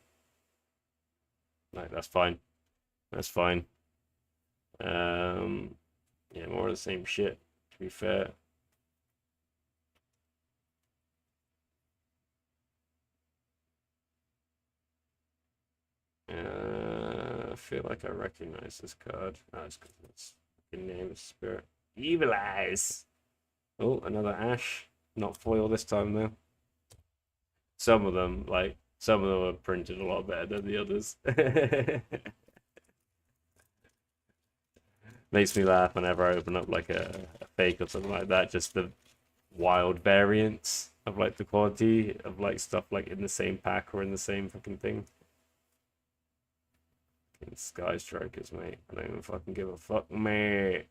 like that's fine. That's fine. Yeah, more of the same shit, to be fair. I feel like I recognize this card. Oh, it's because its fucking name is Spirit. Evil Eyes. Oh, another Ash. Not foil this time though. Some of them are printed a lot better than the others. Makes me laugh whenever I open up like a fake or something like that. Just the wild variance of like the quality of like stuff like in the same pack or in the same fucking thing. Fucking Sky Strikers, mate. I don't even fucking give a fuck, mate.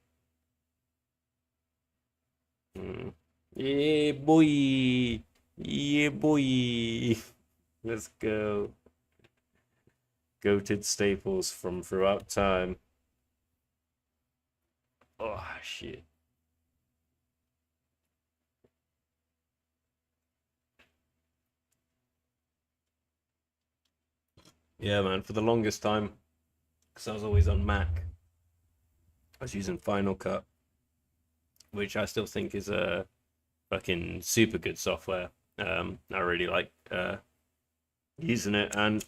Yeah, boy. Yeah, boy. Let's go. Goated staples from throughout time. Oh, shit. Yeah, man, for the longest time, because I was always on Mac, I was using Final Cut, which I still think is a fucking super good software. I really like using it, and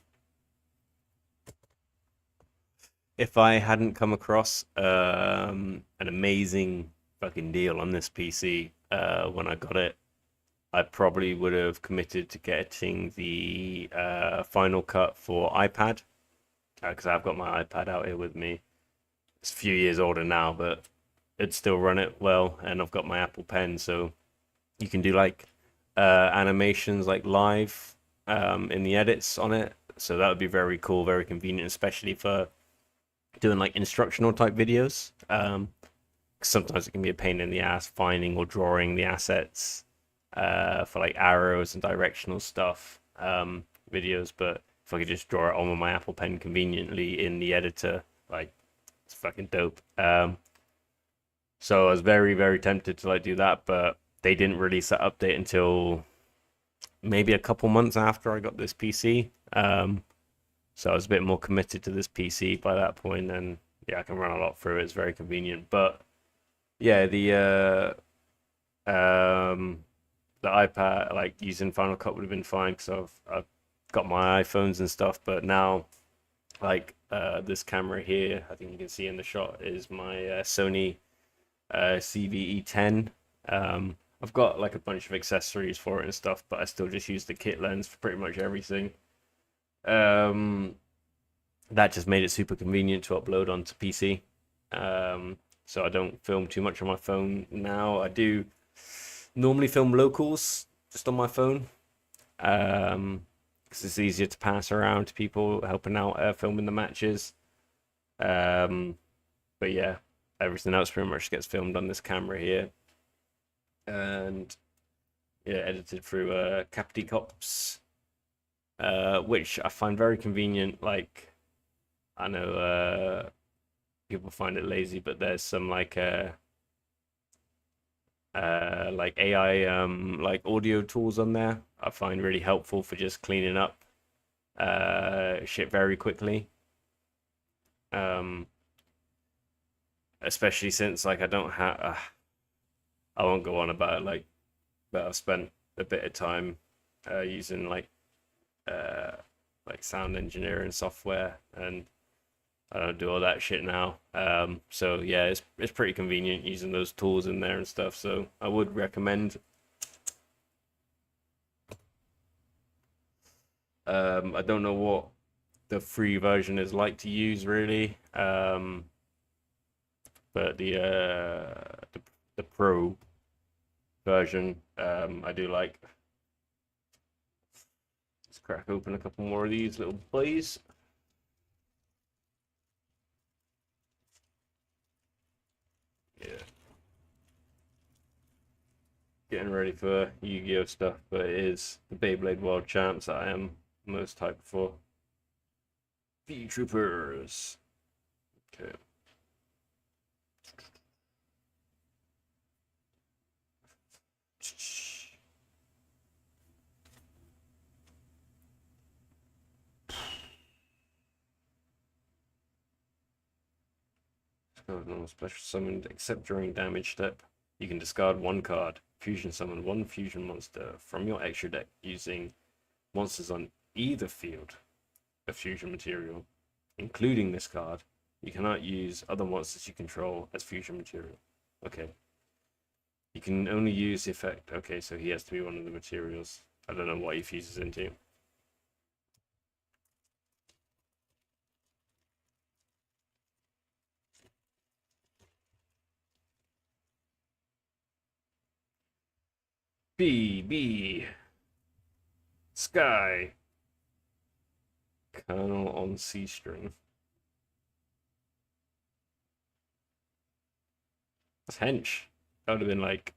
if I hadn't come across an amazing fucking deal on this PC when I got it, I probably would have committed to getting the Final Cut for iPad, because I've got my iPad out here with me. It's a few years older now, but it'd still run it well, and I've got my Apple Pen, so you can do like animations like live in the edits on it. So that would be very cool, very convenient, especially for doing like instructional type videos. 'Cause sometimes it can be a pain in the ass finding or drawing the assets for like arrows and directional stuff videos. But if I could just draw it on with my Apple Pen conveniently in the editor, like it's fucking dope. So I was very, very tempted to like do that, but they didn't release that update until maybe a couple months after I got this PC. So I was a bit more committed to this PC by that point, and yeah, I can run a lot through it. It's very convenient. But yeah, the iPad, like using Final Cut would have been fine because I've got my iPhones and stuff. But now, like this camera here, I think you can see in the shot is my Sony CVE10. I've got like a bunch of accessories for it and stuff, but I still just use the kit lens for pretty much everything. Um, that just made it super convenient to upload onto PC. So I don't film too much on my phone now. I do normally film locals just on my phone, because it's easier to pass around to people helping out filming the matches. Um, but yeah, everything else pretty much gets filmed on this camera here, and yeah, edited through CapDecops, which I find very convenient. Like I know people find it lazy, but there's some like AI like audio tools on there I find really helpful for just cleaning up shit very quickly. Um, Especially since like I don't have I won't go on about it like, but I've spent a bit of time using uh like sound engineering software, and I don't do all that shit now. So yeah, it's pretty convenient using those tools in there and stuff. So I would recommend. I don't know what the free version is like to use really, but the pro version I do like. Let's crack open a couple more of these little boys. Yeah. Getting ready for Yu-Gi-Oh stuff, but it is the Beyblade World Champs that I am most hyped for. V Troopers. Okay. Normal special summoned except during damage step. You can discard one card. Fusion summon one fusion monster from your extra deck using monsters on either field of fusion material, including this card. You cannot use other monsters you control as fusion material. Okay. You can only use the effect. Okay, so he has to be one of the materials. I don't know what he fuses into. B Sky Colonel on C string. That's hench. That would have been like,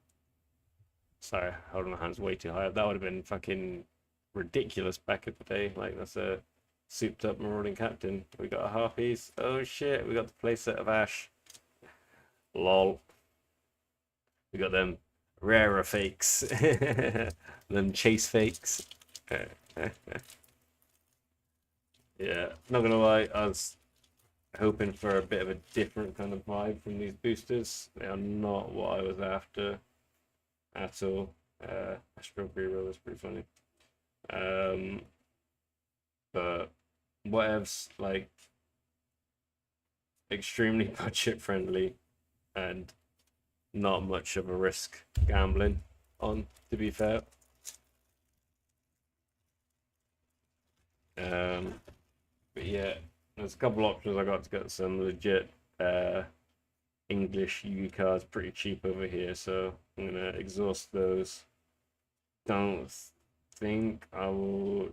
sorry, holding my hands way too high. That would have been fucking ridiculous back in the day. Like that's a souped up marauding captain. We got a harpies. Oh shit, we got the playset of Ash. Lol. We got them rarer fakes. Them chase fakes. Yeah, not gonna lie, I was hoping for a bit of a different kind of vibe from these boosters. They are not what I was after at all. Astro Hero was pretty funny. But whatevs, like extremely budget friendly and not much of a risk gambling on, to be fair. But yeah, there's a couple options I got to get some legit English Yugi cards pretty cheap over here, so I'm gonna exhaust those. Don't think I will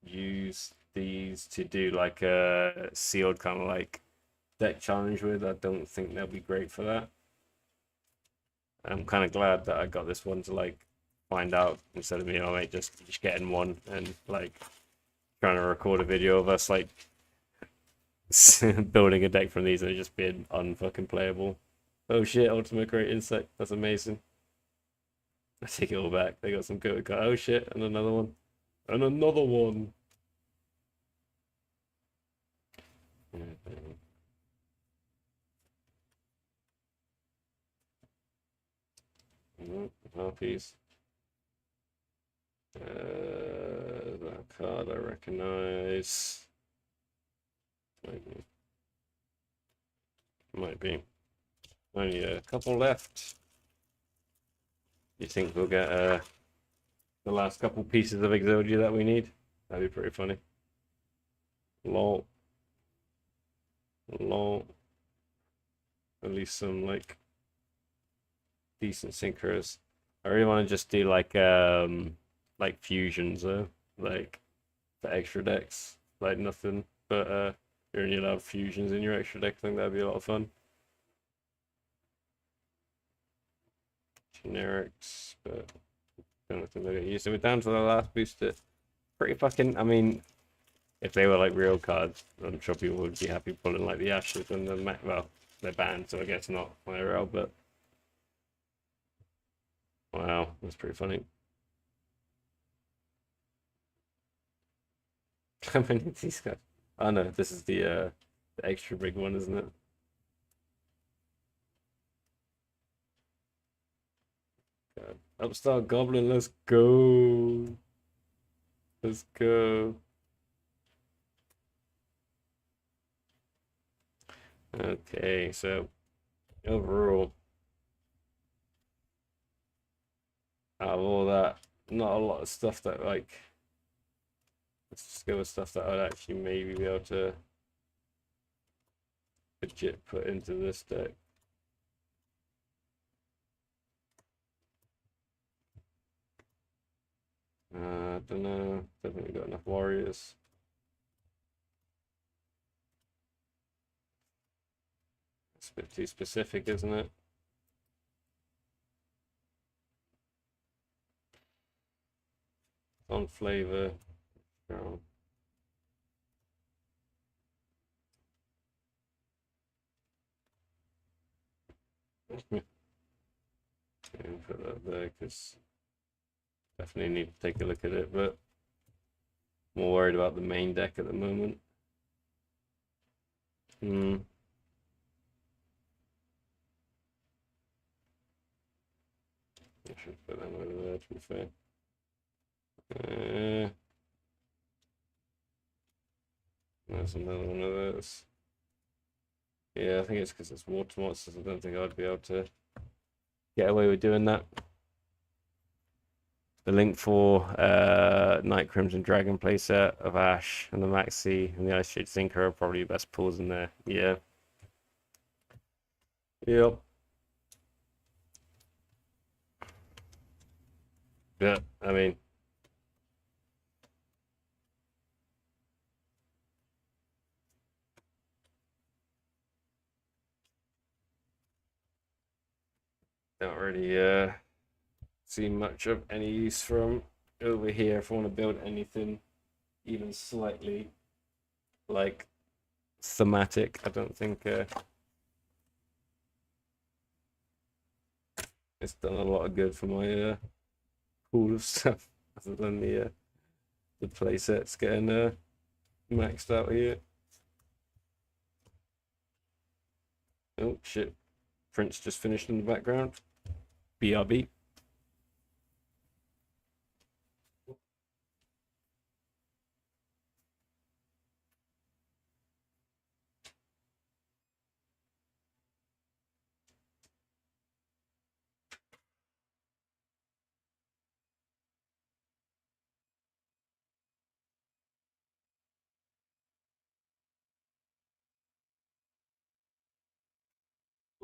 use these to do like a sealed kind of like deck challenge with. I don't think they'll be great for that. I'm kind of glad that I got this one to like find out instead of me, oh mate, just getting one and like trying to record a video of us like building a deck from these and it just being unfucking playable. Oh shit, Ultimate Great Insect. That's amazing. I take it all back. They got some good cards. Oh shit, and another one. And another one. Harpies. That card I recognize. Might be. Only a couple left. You think we'll get the last couple pieces of Exodia that we need? That'd be pretty funny. Lol. Lol. At least some like decent synchros. I really want to just do like fusions though, like for extra decks. Like nothing but you're only allowed fusions in your extra deck. I think that'd be a lot of fun. Generics, but don't have to look at you. So we're down to the last booster. Pretty fucking. I mean, if they were like real cards, I'm sure people would be happy pulling like the Ashes and the well, they're banned, so I guess not IRL. But wow, that's pretty funny. How many of these guys? Oh no, this is the extra big one, isn't it? God. Upstart Goblin, let's go. Let's go. Okay, so overall, out of all that, not a lot of stuff that like, let's just go with stuff that I'd actually maybe be able to legit put into this deck. I don't know. Don't think we got enough warriors. It's a bit too specific, isn't it? On flavor. Oh. Put that there because definitely need to take a look at it, but more worried about the main deck at the moment. Hmm. I should put them over there to be fair. There's another one of those. Yeah, I think it's because it's water monsters. I don't think I'd be able to get away with doing that. The link for Night Crimson Dragon playset of Ash and the Maxi and the Ice Shade Sinker are probably the best pulls in there. Yeah. Yep. Yeah, I mean, don't really see much of any use from over here if I want to build anything even slightly like thematic. I don't think it's done a lot of good for my pool of stuff other than the playsets getting maxed out here. Oh shit. Prince just finished in the background. BRB.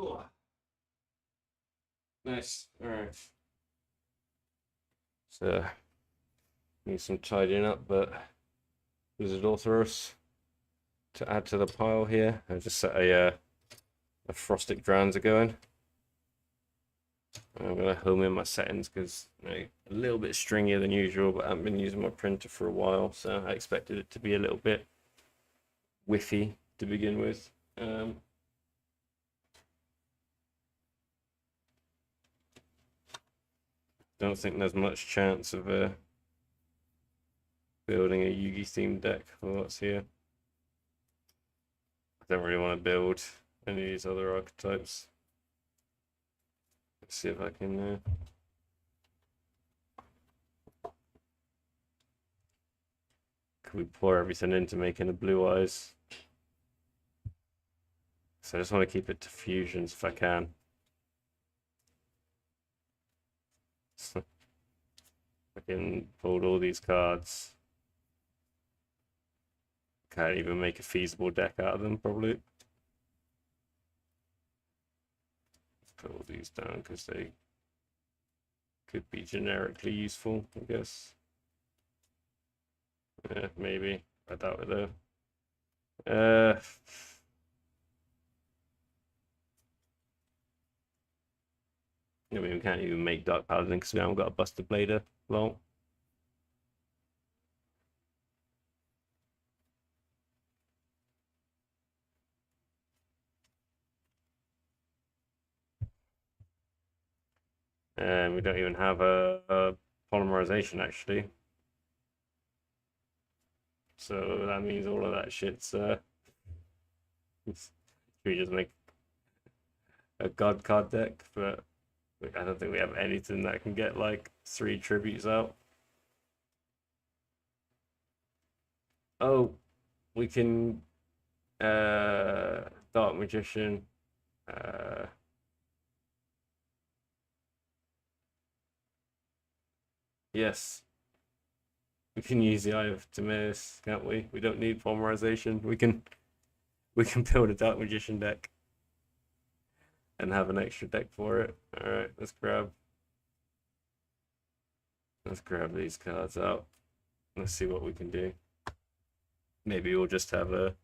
Oh, nice. All right. So need some tidying up, but there's an authorus to add to the pile here. I just set a frosted Dranza going. I'm gonna home in my settings because a little bit stringier than usual, but I haven't been using my printer for a while, so I expected it to be a little bit whiffy to begin with. Don't think there's much chance of building a Yugi themed deck for what's here. I don't really want to build any of these other archetypes. Let's see if I can. Could we pour everything into making the blue eyes? So I just want to keep it to fusions if I can. I can fold all these cards. Can't even make a feasible deck out of them, probably. Put all these down because they could be generically useful, I guess. Yeah, maybe. I doubt it though. I mean, we can't even make Dark Paladin because we haven't got a Buster Blader. Well, and we don't even have a polymerization actually. So that means all of that shit's we just make a god card deck, but I don't think we have anything that can get like 3 tributes out. Oh, we can Dark Magician. Yes. We can use the Eye of Timaeus, can't we? We don't need polymerization. We can build a Dark Magician deck and have an extra deck for it. Alright, let's grab these cards out. Let's see what we can do. Maybe we'll just have a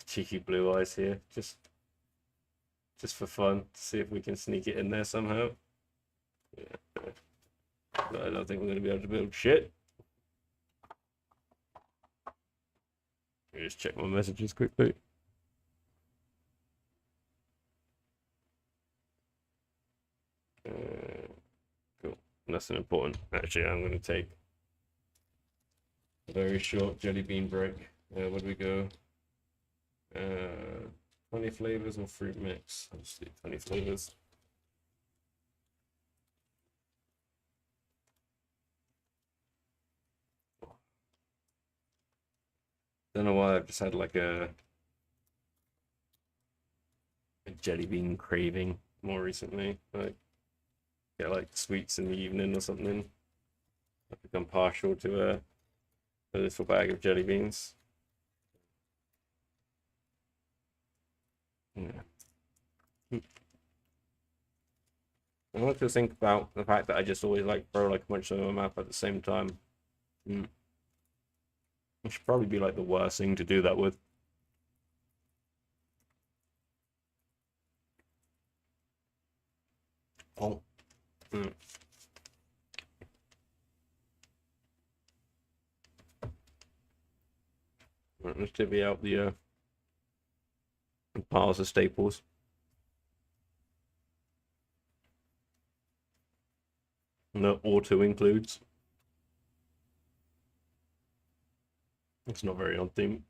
cheeky blue eyes here, just for fun, to see if we can sneak it in there somehow. Yeah. But I don't think we're going to be able to build shit. Let me just check my messages quickly. Cool. Nothing important. Actually, I'm going to take a very short jelly bean break. Where do we go? 20 flavors or fruit mix? I'll just do 20 flavors. Don't know why I've just had like a jelly bean craving more recently. Like get like sweets in the evening or something. I've become partial to a little bag of jelly beans. Yeah. I want to think about the fact that I just always like throw like a bunch of them up at the same time. It should probably be like the worst thing to do that with. Oh. Right, let's divvy out the piles of staples. No auto includes. It's not very on theme.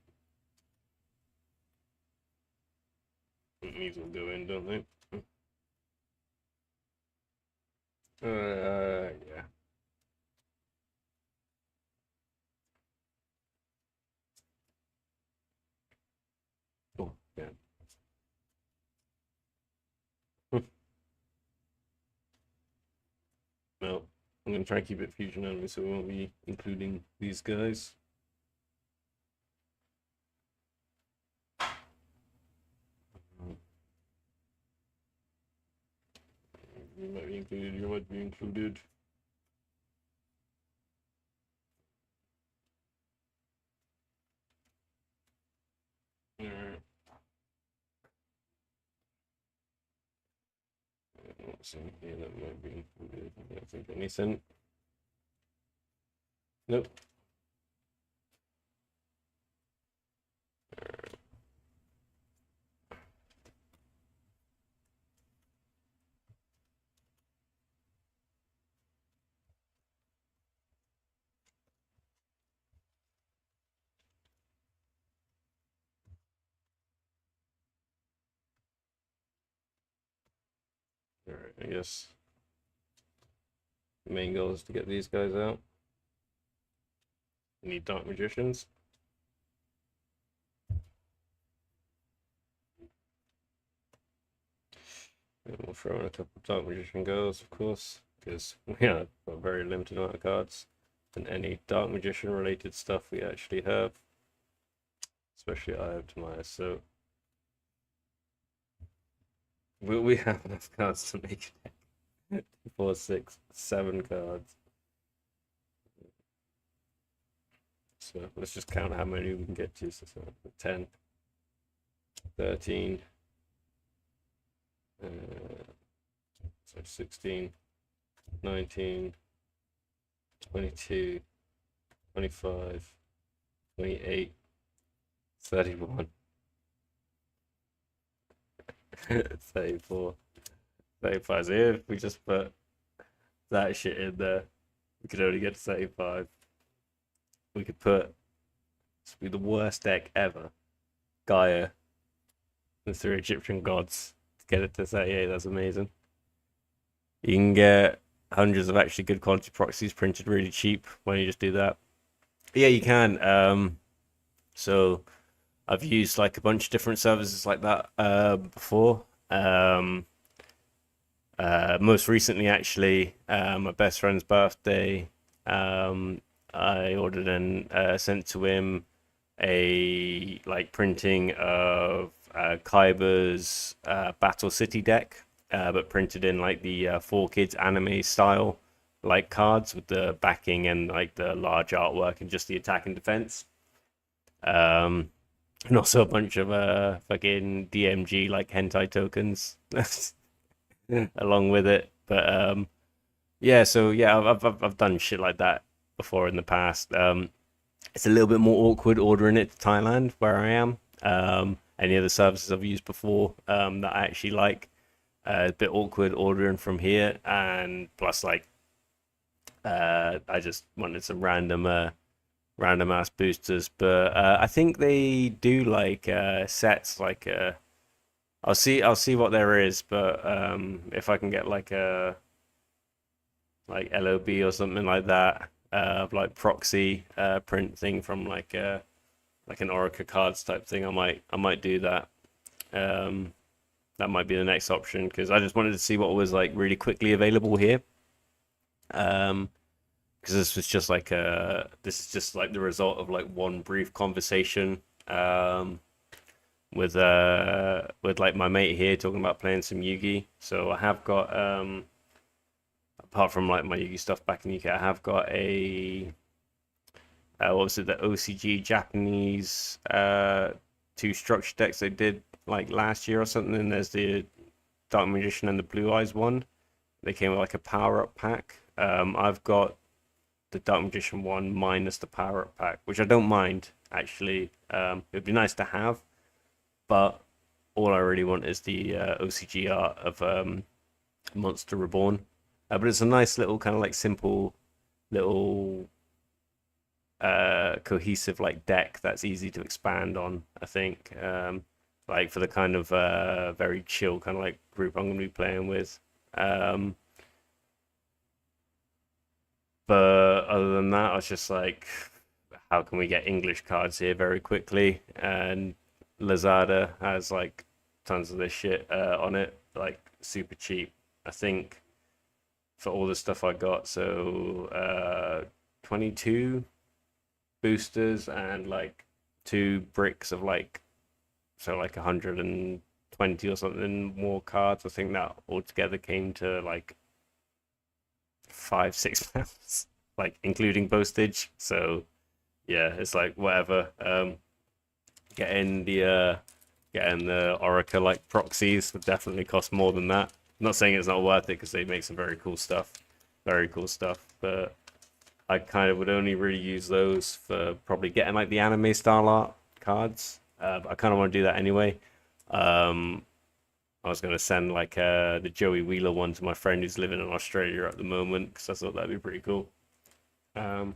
These will go in, don't they? Yeah. Oh, yeah. No, I'm gonna try and keep it fusion only, so we won't be including these guys. You might be included. You might be included. Alright. What's in here that might be included? I don't think anything. Nope. Alright, I guess the main goal is to get these guys out. We need Dark Magicians. And we'll throw in a couple of Dark Magician girls, of course, because we have a very limited amount of cards. And any Dark Magician related stuff we actually have, especially Eye of Demise. So we have enough cards to make it 4, 6, 7 cards. So let's just count how many we can get to. So 10, 13, so 16, 19, 22, 25, 28, 31, 34, 35. So if we just put that shit in there, we could only get to 35. We could put, this would be the worst deck ever, Gaia, the 3 Egyptian gods, to get it to 38. That's amazing. You can get hundreds of actually good quality proxies printed really cheap when you just do that. Yeah, you can. So I've used like a bunch of different services like that before. Most recently, actually, my best friend's birthday. I ordered and sent to him a like printing of Kaiba's Battle City deck, but printed in like the 4Kids anime style, like cards with the backing and like the large artwork and just the attack and defense. Um, and also a bunch of fucking DMG like hentai tokens along with it. But yeah, so yeah, I've done shit like that before in the past. It's a little bit more awkward ordering it to Thailand where I am. Any other services I've used before that I actually like. It's a bit awkward ordering from here, and plus like I just wanted some random ass boosters, but I think they do like sets like I'll see what there is, but if I can get like a like LOB or something like that, like proxy print thing from like an Orica cards type thing, I might do that. That might be the next option because I just wanted to see what was like really quickly available here. Because this is just like the result of like one brief conversation with like my mate here talking about playing some Yugi. So I have got apart from like my Yugi stuff back in the UK, I have got a what was it, the OCG Japanese 2 structure decks they did like last year or something. And there's the Dark Magician and the Blue Eyes one. They came with like a power up pack. I've got the Dark Magician one minus the power up pack, which I don't mind actually. It would be nice to have, but all I really want is the OCG art of Monster Reborn. But it's a nice little kind of like simple little cohesive like deck that's easy to expand on, I think. Like for the kind of very chill kind of like group I'm going to be playing with. But other than that, I was just like, how can we get English cards here very quickly? And Lazada has like tons of this shit on it, like super cheap. I think for all the stuff I got, so 22 boosters and like 2 bricks of like, so like 150 20 or something more cards. I think that altogether came to like £5-6, like including postage. So yeah, it's like whatever. Getting the Oracle like proxies would definitely cost more than that. I'm not saying it's not worth it because they make some very cool stuff. But I kind of would only really use those for probably getting like the anime style art cards. But I kind of want to do that anyway. Um, I was gonna send like the Joey Wheeler one to my friend who's living in Australia at the moment because I thought that'd be pretty cool. Um,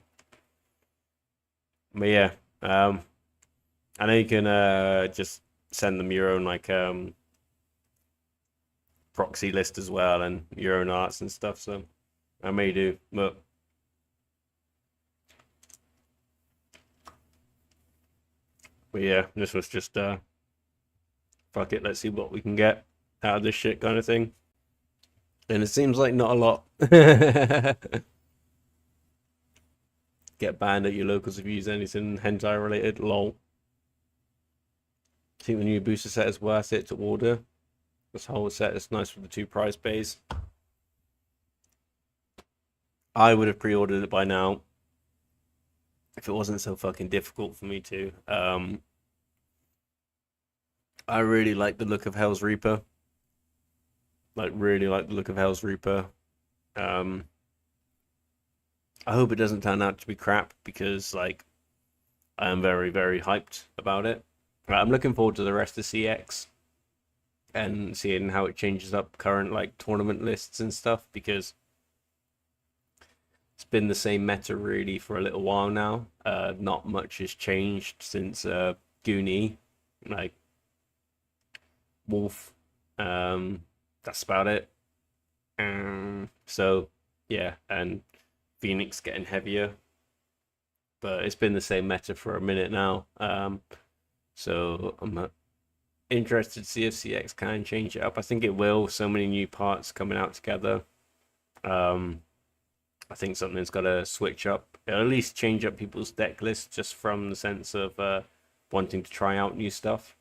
but yeah, I know you can just send them your own like proxy list as well and your own arts and stuff. So I may do, but yeah, this was just fuck it, let's see what we can get out of this shit kind of thing. And it seems like not a lot. Get banned at your locals if you use anything hentai related. Lol. I think the new booster set is worth it to order. This whole set is nice with the 2 prize bays. I would have pre-ordered it by now if it wasn't so fucking difficult for me to. I really like the look of Hell's Reaper. Like really like the look of Hell's Reaper. Um, I hope it doesn't turn out to be crap because like I am very very hyped about it. I'm looking forward to the rest of CX and seeing how it changes up current like tournament lists and stuff because it's been the same meta really for a little while now. Not much has changed since Goonie, like Wolf. That's about it. So yeah, and Phoenix getting heavier, but it's been the same meta for a minute now. So I'm interested to see if CX can change it up. I think it will. So many new parts coming out together. I think something's got to switch up, or at least change up people's deck list, just from the sense of wanting to try out new stuff.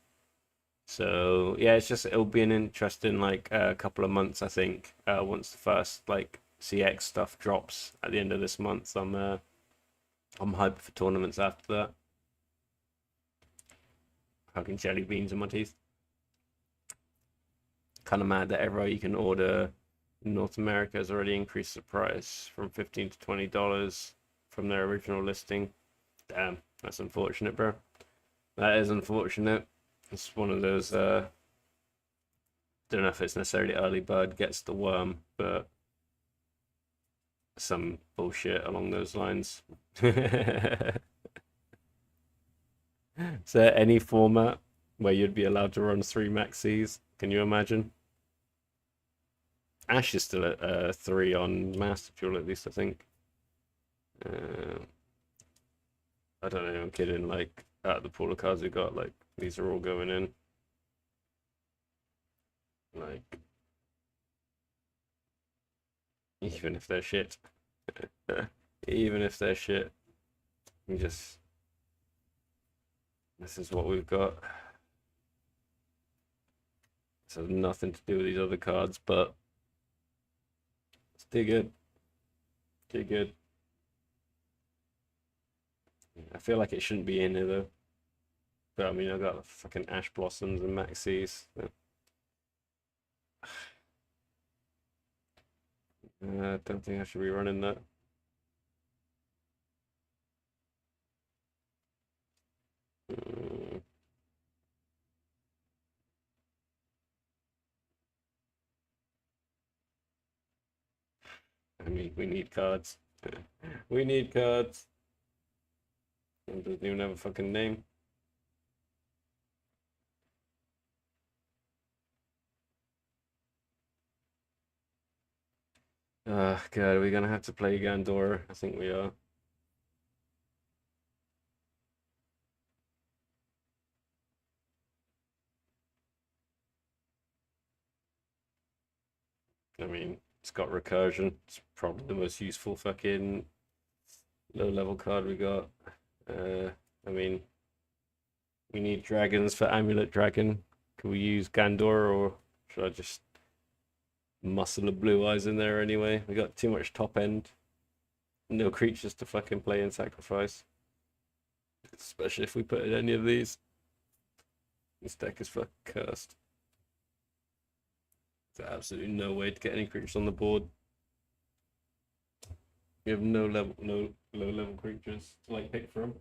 So yeah, it'll be an interesting like a couple of months, I think. Once the first like CX stuff drops at the end of this month, I'm hyped for tournaments after that. Fucking jelly beans in my teeth. Kind of mad that everywhere you can order in North America has already increased the price from $15 to $20 from their original listing. Damn, that's unfortunate, bro. That is unfortunate. It's one of those. Don't know if it's necessarily early bird gets the worm, but some bullshit along those lines. Is there any format where you'd be allowed to run 3 maxis? Can you imagine? Ash is still at 3 on Master Duel, at least, I think. I don't know, I'm kidding. Like, out of the pool of cards we got, like, these are all going in. Like, even if they're shit. Even if they're shit. We just. This is what we've got. This has nothing to do with these other cards, but it's too good. Too good. I feel like it shouldn't be in here though. But I mean, I got fucking Ash Blossoms and Maxis. So. I don't think I should be running that. I mean, we need cards. We need cards. It doesn't even have a fucking name. God, are we gonna have to play Gandor? I think we are. I mean, it's got recursion. It's probably the most useful fucking low level card we got. I mean, we need dragons for Amulet Dragon. Can we use Gandor or should I just muscle a blue eyes in there anyway? We got too much top end. No creatures to fucking play and sacrifice. Especially if we put in any of these. This deck is fucking cursed. There's absolutely no way to get any creatures on the board. We have no low level creatures to like pick from.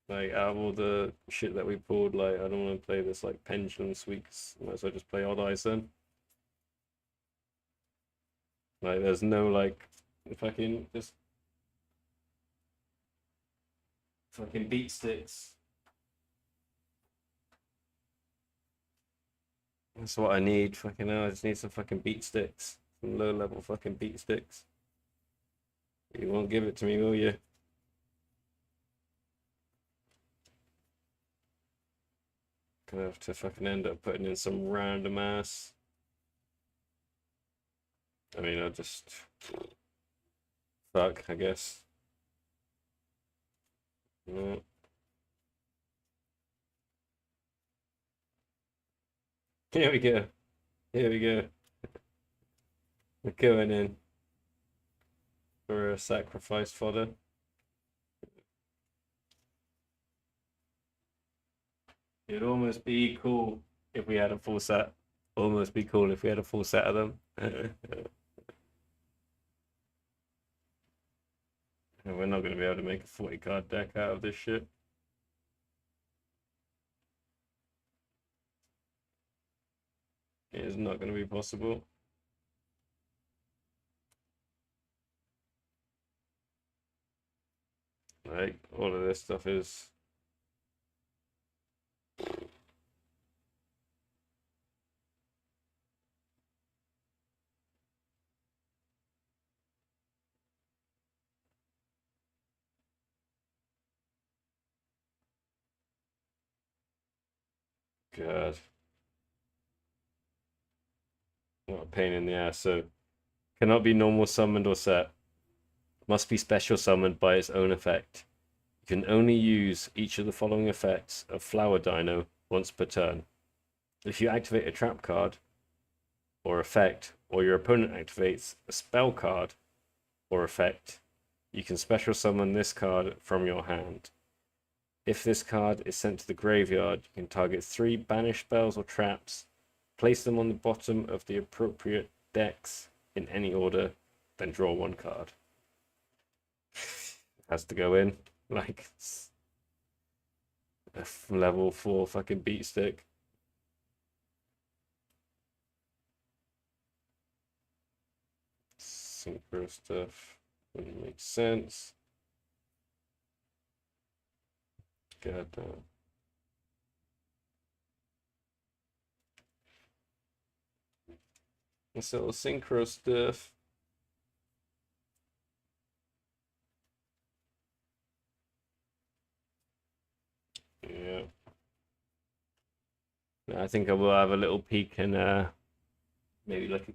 Like out of all the shit that we pulled, like I don't want to play this like Pendulum Sweeps. Might as well just play Odd Eyes then. Like there's no like fucking just fucking beat sticks. That's what I need. Fucking hell, I just need some fucking beat sticks. Some low level fucking beat sticks. You won't give it to me, will you? Gonna have to fucking end up putting in some random ass. I mean, I'll just fuck, I guess. No. Here we go. Here we go. We're going in for a sacrifice fodder. It'd almost be cool if we had a full set. Almost be cool if we had a full set of them. And we're not going to be able to make a 40 card deck out of this shit. It is not going to be possible. Like, all of this stuff is... God. What a pain in the ass. So, cannot be normal summoned or set. Must be special summoned by its own effect. You can only use each of the following effects of Flower Dino once per turn. If you activate a trap card or effect, or your opponent activates a spell card or effect, you can special summon this card from your hand. If this card is sent to the graveyard, you can target 3 banished spells or traps, place them on the bottom of the appropriate decks in any order, then draw 1 card. Has to go in. Like, a level 4 fucking beat stick. Synchro stuff wouldn't make sense. God damn. This little synchro stuff. Yeah. I think I will have a little peek and maybe like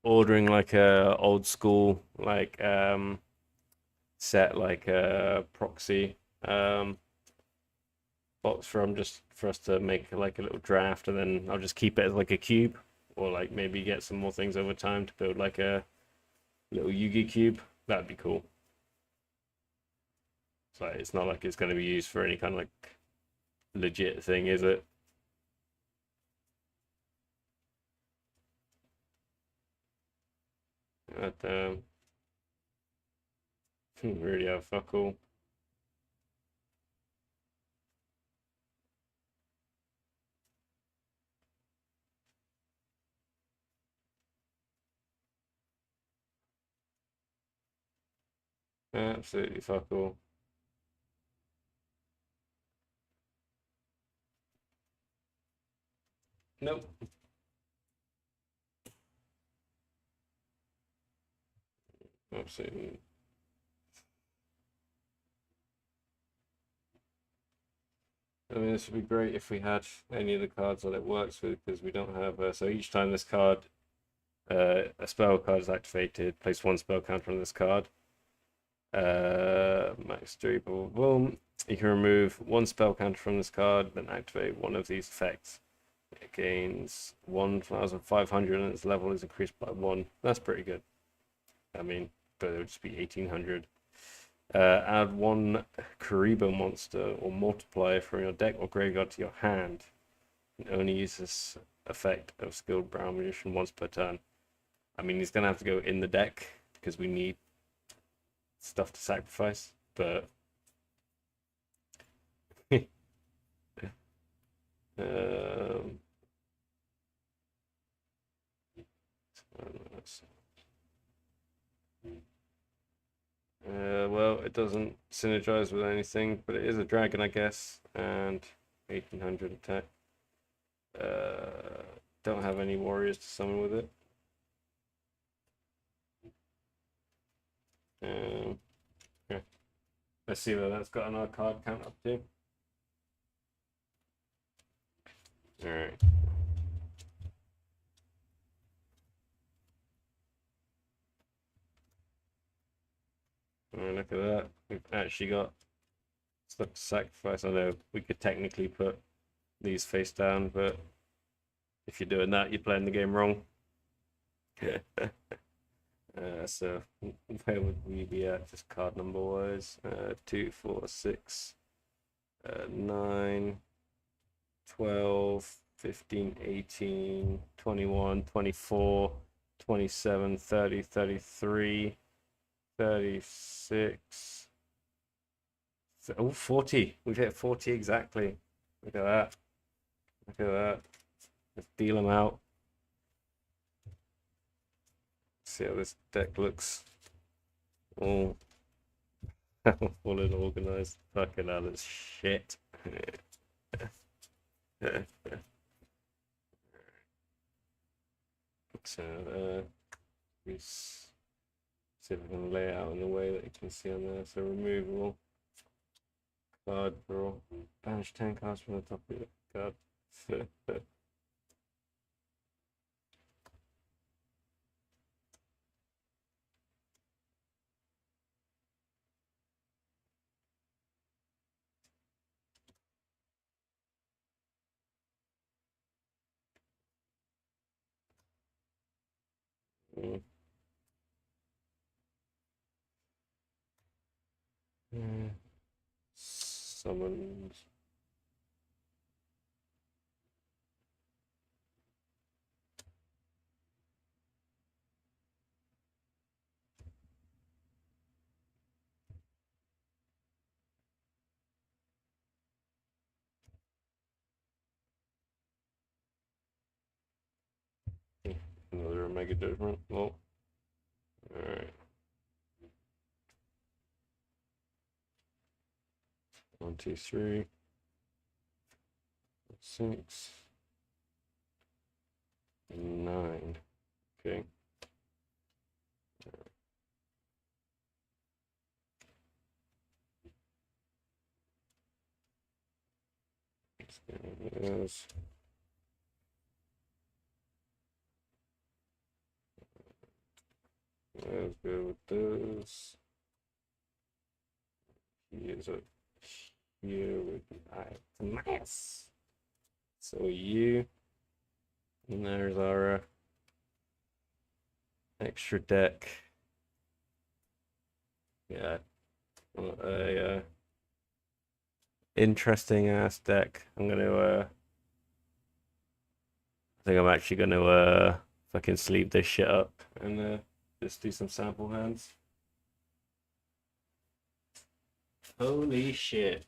ordering like a old school like set like a proxy box from just for us to make like a little draft, and then I'll just keep it as like a cube, or like maybe get some more things over time to build like a little Yugi cube. That'd be cool. So it's not like it's going to be used for any kind of like legit thing, is it? But really have fuck all. Absolutely fuck all. Nope. Absolutely. I mean, this would be great if we had any of the cards that it works with, because we don't have. So each time this card, a spell card is activated, place 1 spell counter on this card. Max 3, boom, boom. You can remove one spell counter from this card, then activate one of these effects. It gains 1,500 and its level is increased by 1. That's pretty good. I mean, but it would just be 1,800. Add one Karibo monster or multiplier from your deck or graveyard to your hand. And only use this effect of Skilled Brown Magician once per turn. I mean, he's going to have to go in the deck because we need stuff to sacrifice, but um, well, it doesn't synergize with anything, but it is a dragon, I guess, and 1,800 attack. Don't have any warriors to summon with it. Yeah. Let's see what that's got on our card count up to. Alright. Look at that. We've actually got stuff to sacrifice. I know we could technically put these face down, but if you're doing that, you're playing the game wrong. So where would we be at? Just card number wise. 2, 4, 6, 9, 12, 15, 18, 21, 24, 27, 30, 33, 36. Oh, 40. We've hit 40 exactly. Look at that. Look at that. Let's deal them out. See how this deck looks. Oh, full and organized. Fucking hell, it's shit. So, see if I can lay it out in a way that you can see on there. So, removable card draw. Banish 10 cards from the top of your card. Summons. Another Omega Judgment. Well, alright. 1, 2, 3, 6, 9. Okay. Let's go with this. Here's a here with nice. So you, and there's our extra deck. Yeah, a interesting ass deck. I think I'm actually gonna fucking sleeve this shit up and just do some sample hands. Holy shit.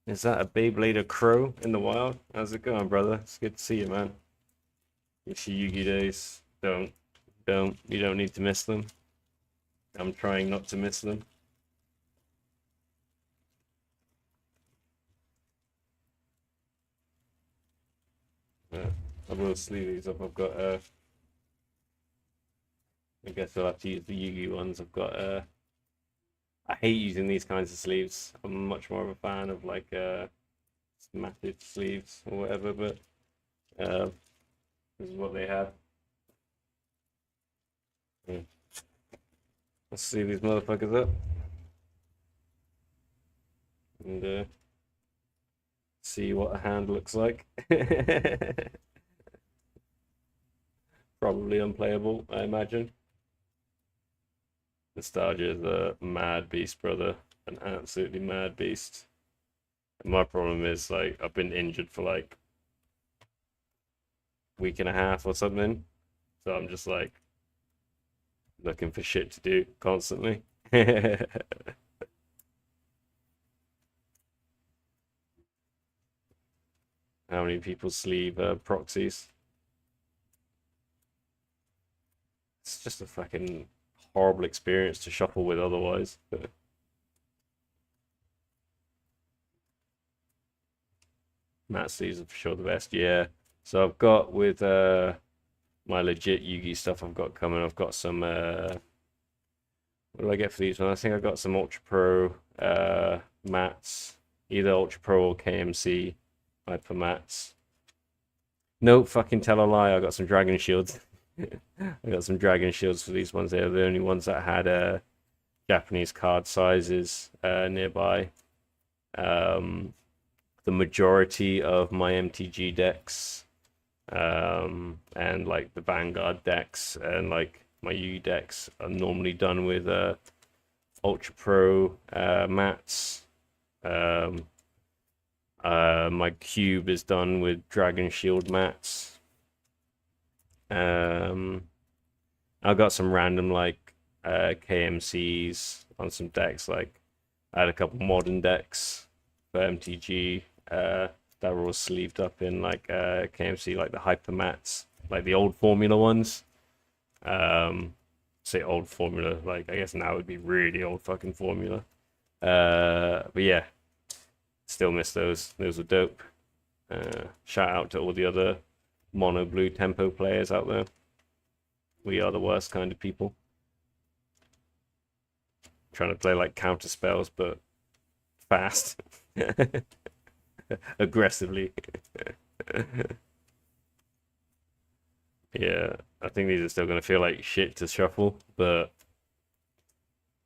Is that a Beyblade or Crow in the wild? How's it going, brother? It's good to see you, man. It's your Yugi days. You don't need to miss them. I'm trying not to miss them. I will sleeve these up. I've got I guess I'll have to use the Yugi ones. I've got I hate using these kinds of sleeves. I'm much more of a fan of like matted sleeves or whatever, but this is what they have. Let's see these motherfuckers up. and see what a hand looks like. Probably unplayable, I imagine. Nostalgia is a mad beast, brother. An absolutely mad beast. And my problem is like I've been injured for like a week and a half or something. So I'm just like looking for shit to do constantly. How many people sleeve proxies? It's just a fucking horrible experience to shuffle with otherwise. Matt sleeves are for sure the best. Yeah. So I've got with my legit Yugi stuff I've got coming. I've got some what do I get for these ones? I think I got some Ultra Pro mats, either Ultra Pro or KMC hyper mats. No fucking tell a lie, I got some Dragon Shields. I got some Dragon Shields for these ones. They're the only ones that had Japanese card sizes nearby. The majority of my MTG decks and like the Vanguard decks and like my U decks are normally done with Ultra Pro mats. My cube is done with Dragon Shield mats. I got some random like KMCs on some decks. Like I had a couple modern decks for MTG that were all sleeved up in like KMC, like the hyper mats, like the old formula ones. Say old formula, like I guess now would be really old fucking formula. But yeah, still miss those. Those were dope. Shout out to all the other mono blue tempo players out there. We are the worst kind of people. Trying to play like counter spells, but fast, aggressively. Yeah, I think these are still gonna feel like shit to shuffle, but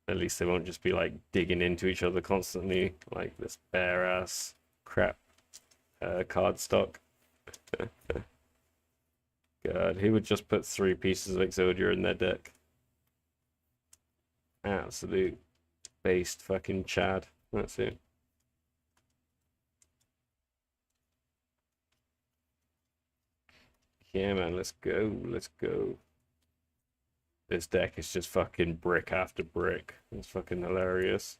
at least they won't just be like digging into each other constantly, like this bare ass crap card stock. God, who would just put 3 pieces of Exodia in their deck? Absolute based fucking Chad. That's it. Yeah, man, let's go. Let's go. This deck is just fucking brick after brick. It's fucking hilarious.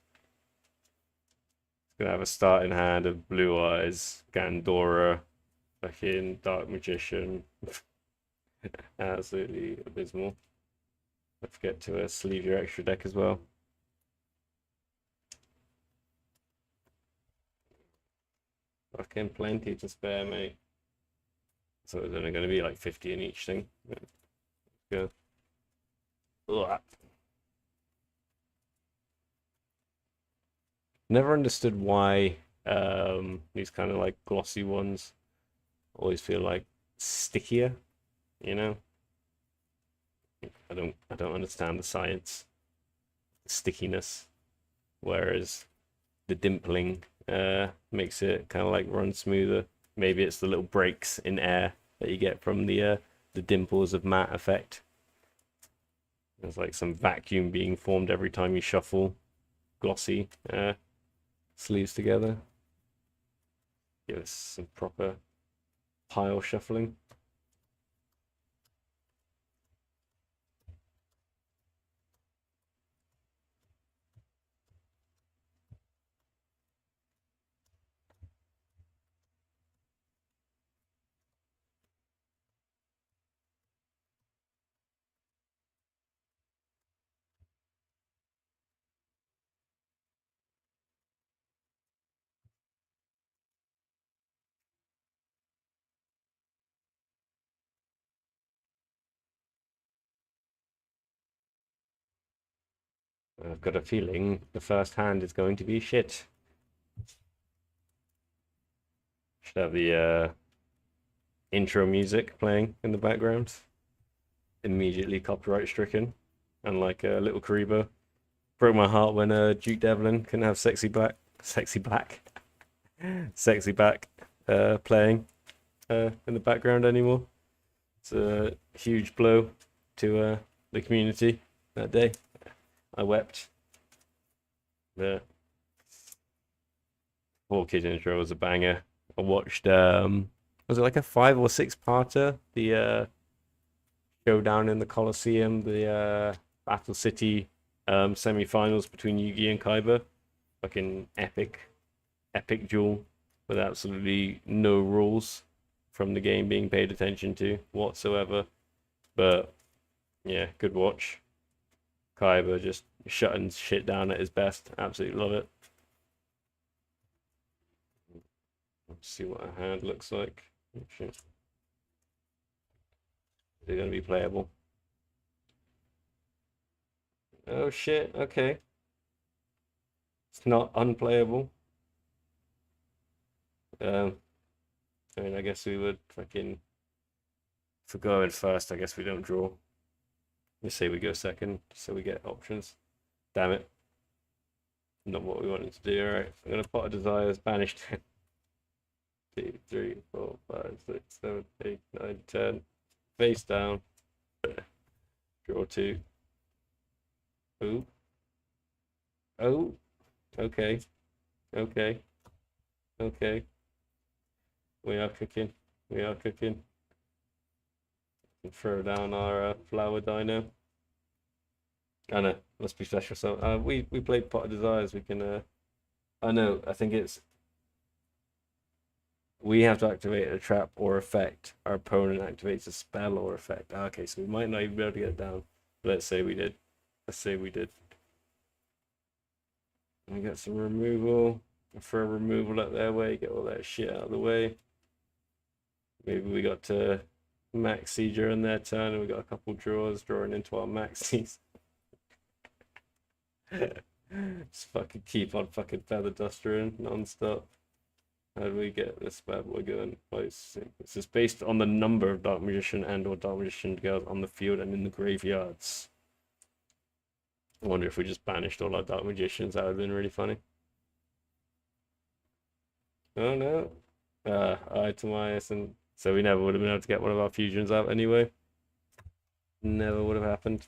It's gonna have a starting hand of Blue Eyes, Gandora, fucking Dark Magician. Absolutely abysmal. Don't forget to sleeve your extra deck as well. Fucking plenty to spare, mate. So there's only going to be like 50 in each thing. Let's go. Ugh. Never understood why these kind of like glossy ones always feel like stickier, you know? I don't understand the science, the stickiness, whereas the dimpling makes it kind of like run smoother. Maybe it's the little breaks in air that you get from the dimples of matte effect. There's like some vacuum being formed every time you shuffle glossy sleeves together. Give us some proper pile shuffling. I've got a feeling the first hand is going to be shit. Should have the intro music playing in the background. Immediately copyright stricken. And like a little Kariba. Broke my heart when Duke Devlin couldn't have Sexy Black. Sexy Black, Sexy Back, playing in the background anymore. It's a huge blow to the community that day. I wept. The Poor Kid intro was a banger. I watched was it like a 5 or 6 parter? The showdown in the Colosseum, the Battle City semi-finals between Yugi and Kaiba. Fucking epic duel with absolutely no rules from the game being paid attention to whatsoever. But yeah, good watch. Kaiba just shutting shit down at his best. Absolutely love it. Let's see what a hand looks like. Oh, shit. Is it going to be playable? Oh shit, okay. It's not unplayable. I mean, I guess we would fucking... For going first, I guess we don't draw. Let's say we go second, so we get options. Damn it. Not what we wanted to do. Alright, I'm gonna Pot of Desires, banished 2, 3, 4, 5, 6, 7, 8, 9, 10. Face down. Draw 2. Ooh. Oh. Okay. Okay. Okay. We are cooking. We are cooking. Throw down our flower dino. I know, must be special. So we played Pot of Desires. We can I know, I think it's we have to activate a trap or effect. Our opponent activates a spell or effect. Okay, so we might not even be able to get it down. Let's say we did. Let's say we did. We got some removal. Throw removal out their way, get all that shit out of the way. Maybe we got to Maxi during their turn, and we got a couple draws drawing into our Maxis. Just fucking keep on fucking Feather Duster non-stop. How do we get this bad boy going? This is based on the number of Dark Magician and or Dark Magician girls on the field and in the graveyards. I wonder if we just banished all our Dark Magicians. That would have been really funny. Oh no. I to Myas, and so we never would have been able to get one of our fusions out anyway. Never would have happened.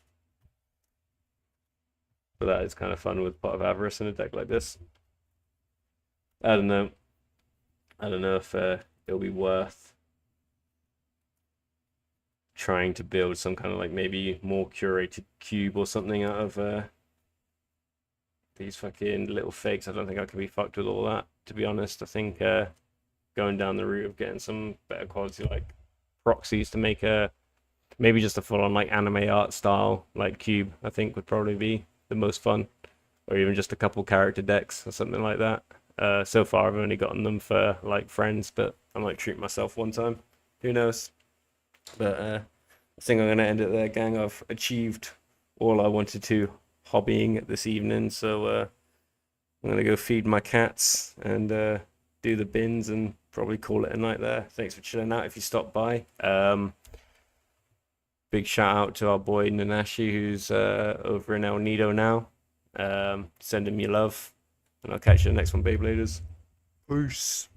But that is kind of fun with Pot of Avarice in a deck like this. I don't know. I don't know if it'll be worth trying to build some kind of like maybe more curated cube or something out of these fucking little fakes. I don't think I can be fucked with all that, to be honest. I think going down the route of getting some better quality like proxies to make a maybe just a full-on like anime art style like cube, I think would probably be the most fun, or even just a couple character decks or something like that. So far I've only gotten them for like friends, but I might treat myself one time, who knows. But I think I'm gonna end it there, gang. I've achieved all I wanted to hobbying this evening, so I'm gonna go feed my cats and do the bins and probably call it a night there. Thanks for chilling out if you stopped by. Big shout out to our boy Nanashi, who's over in El Nido now. Send him your love, and I'll catch you in the next one, Beybladers. Peace.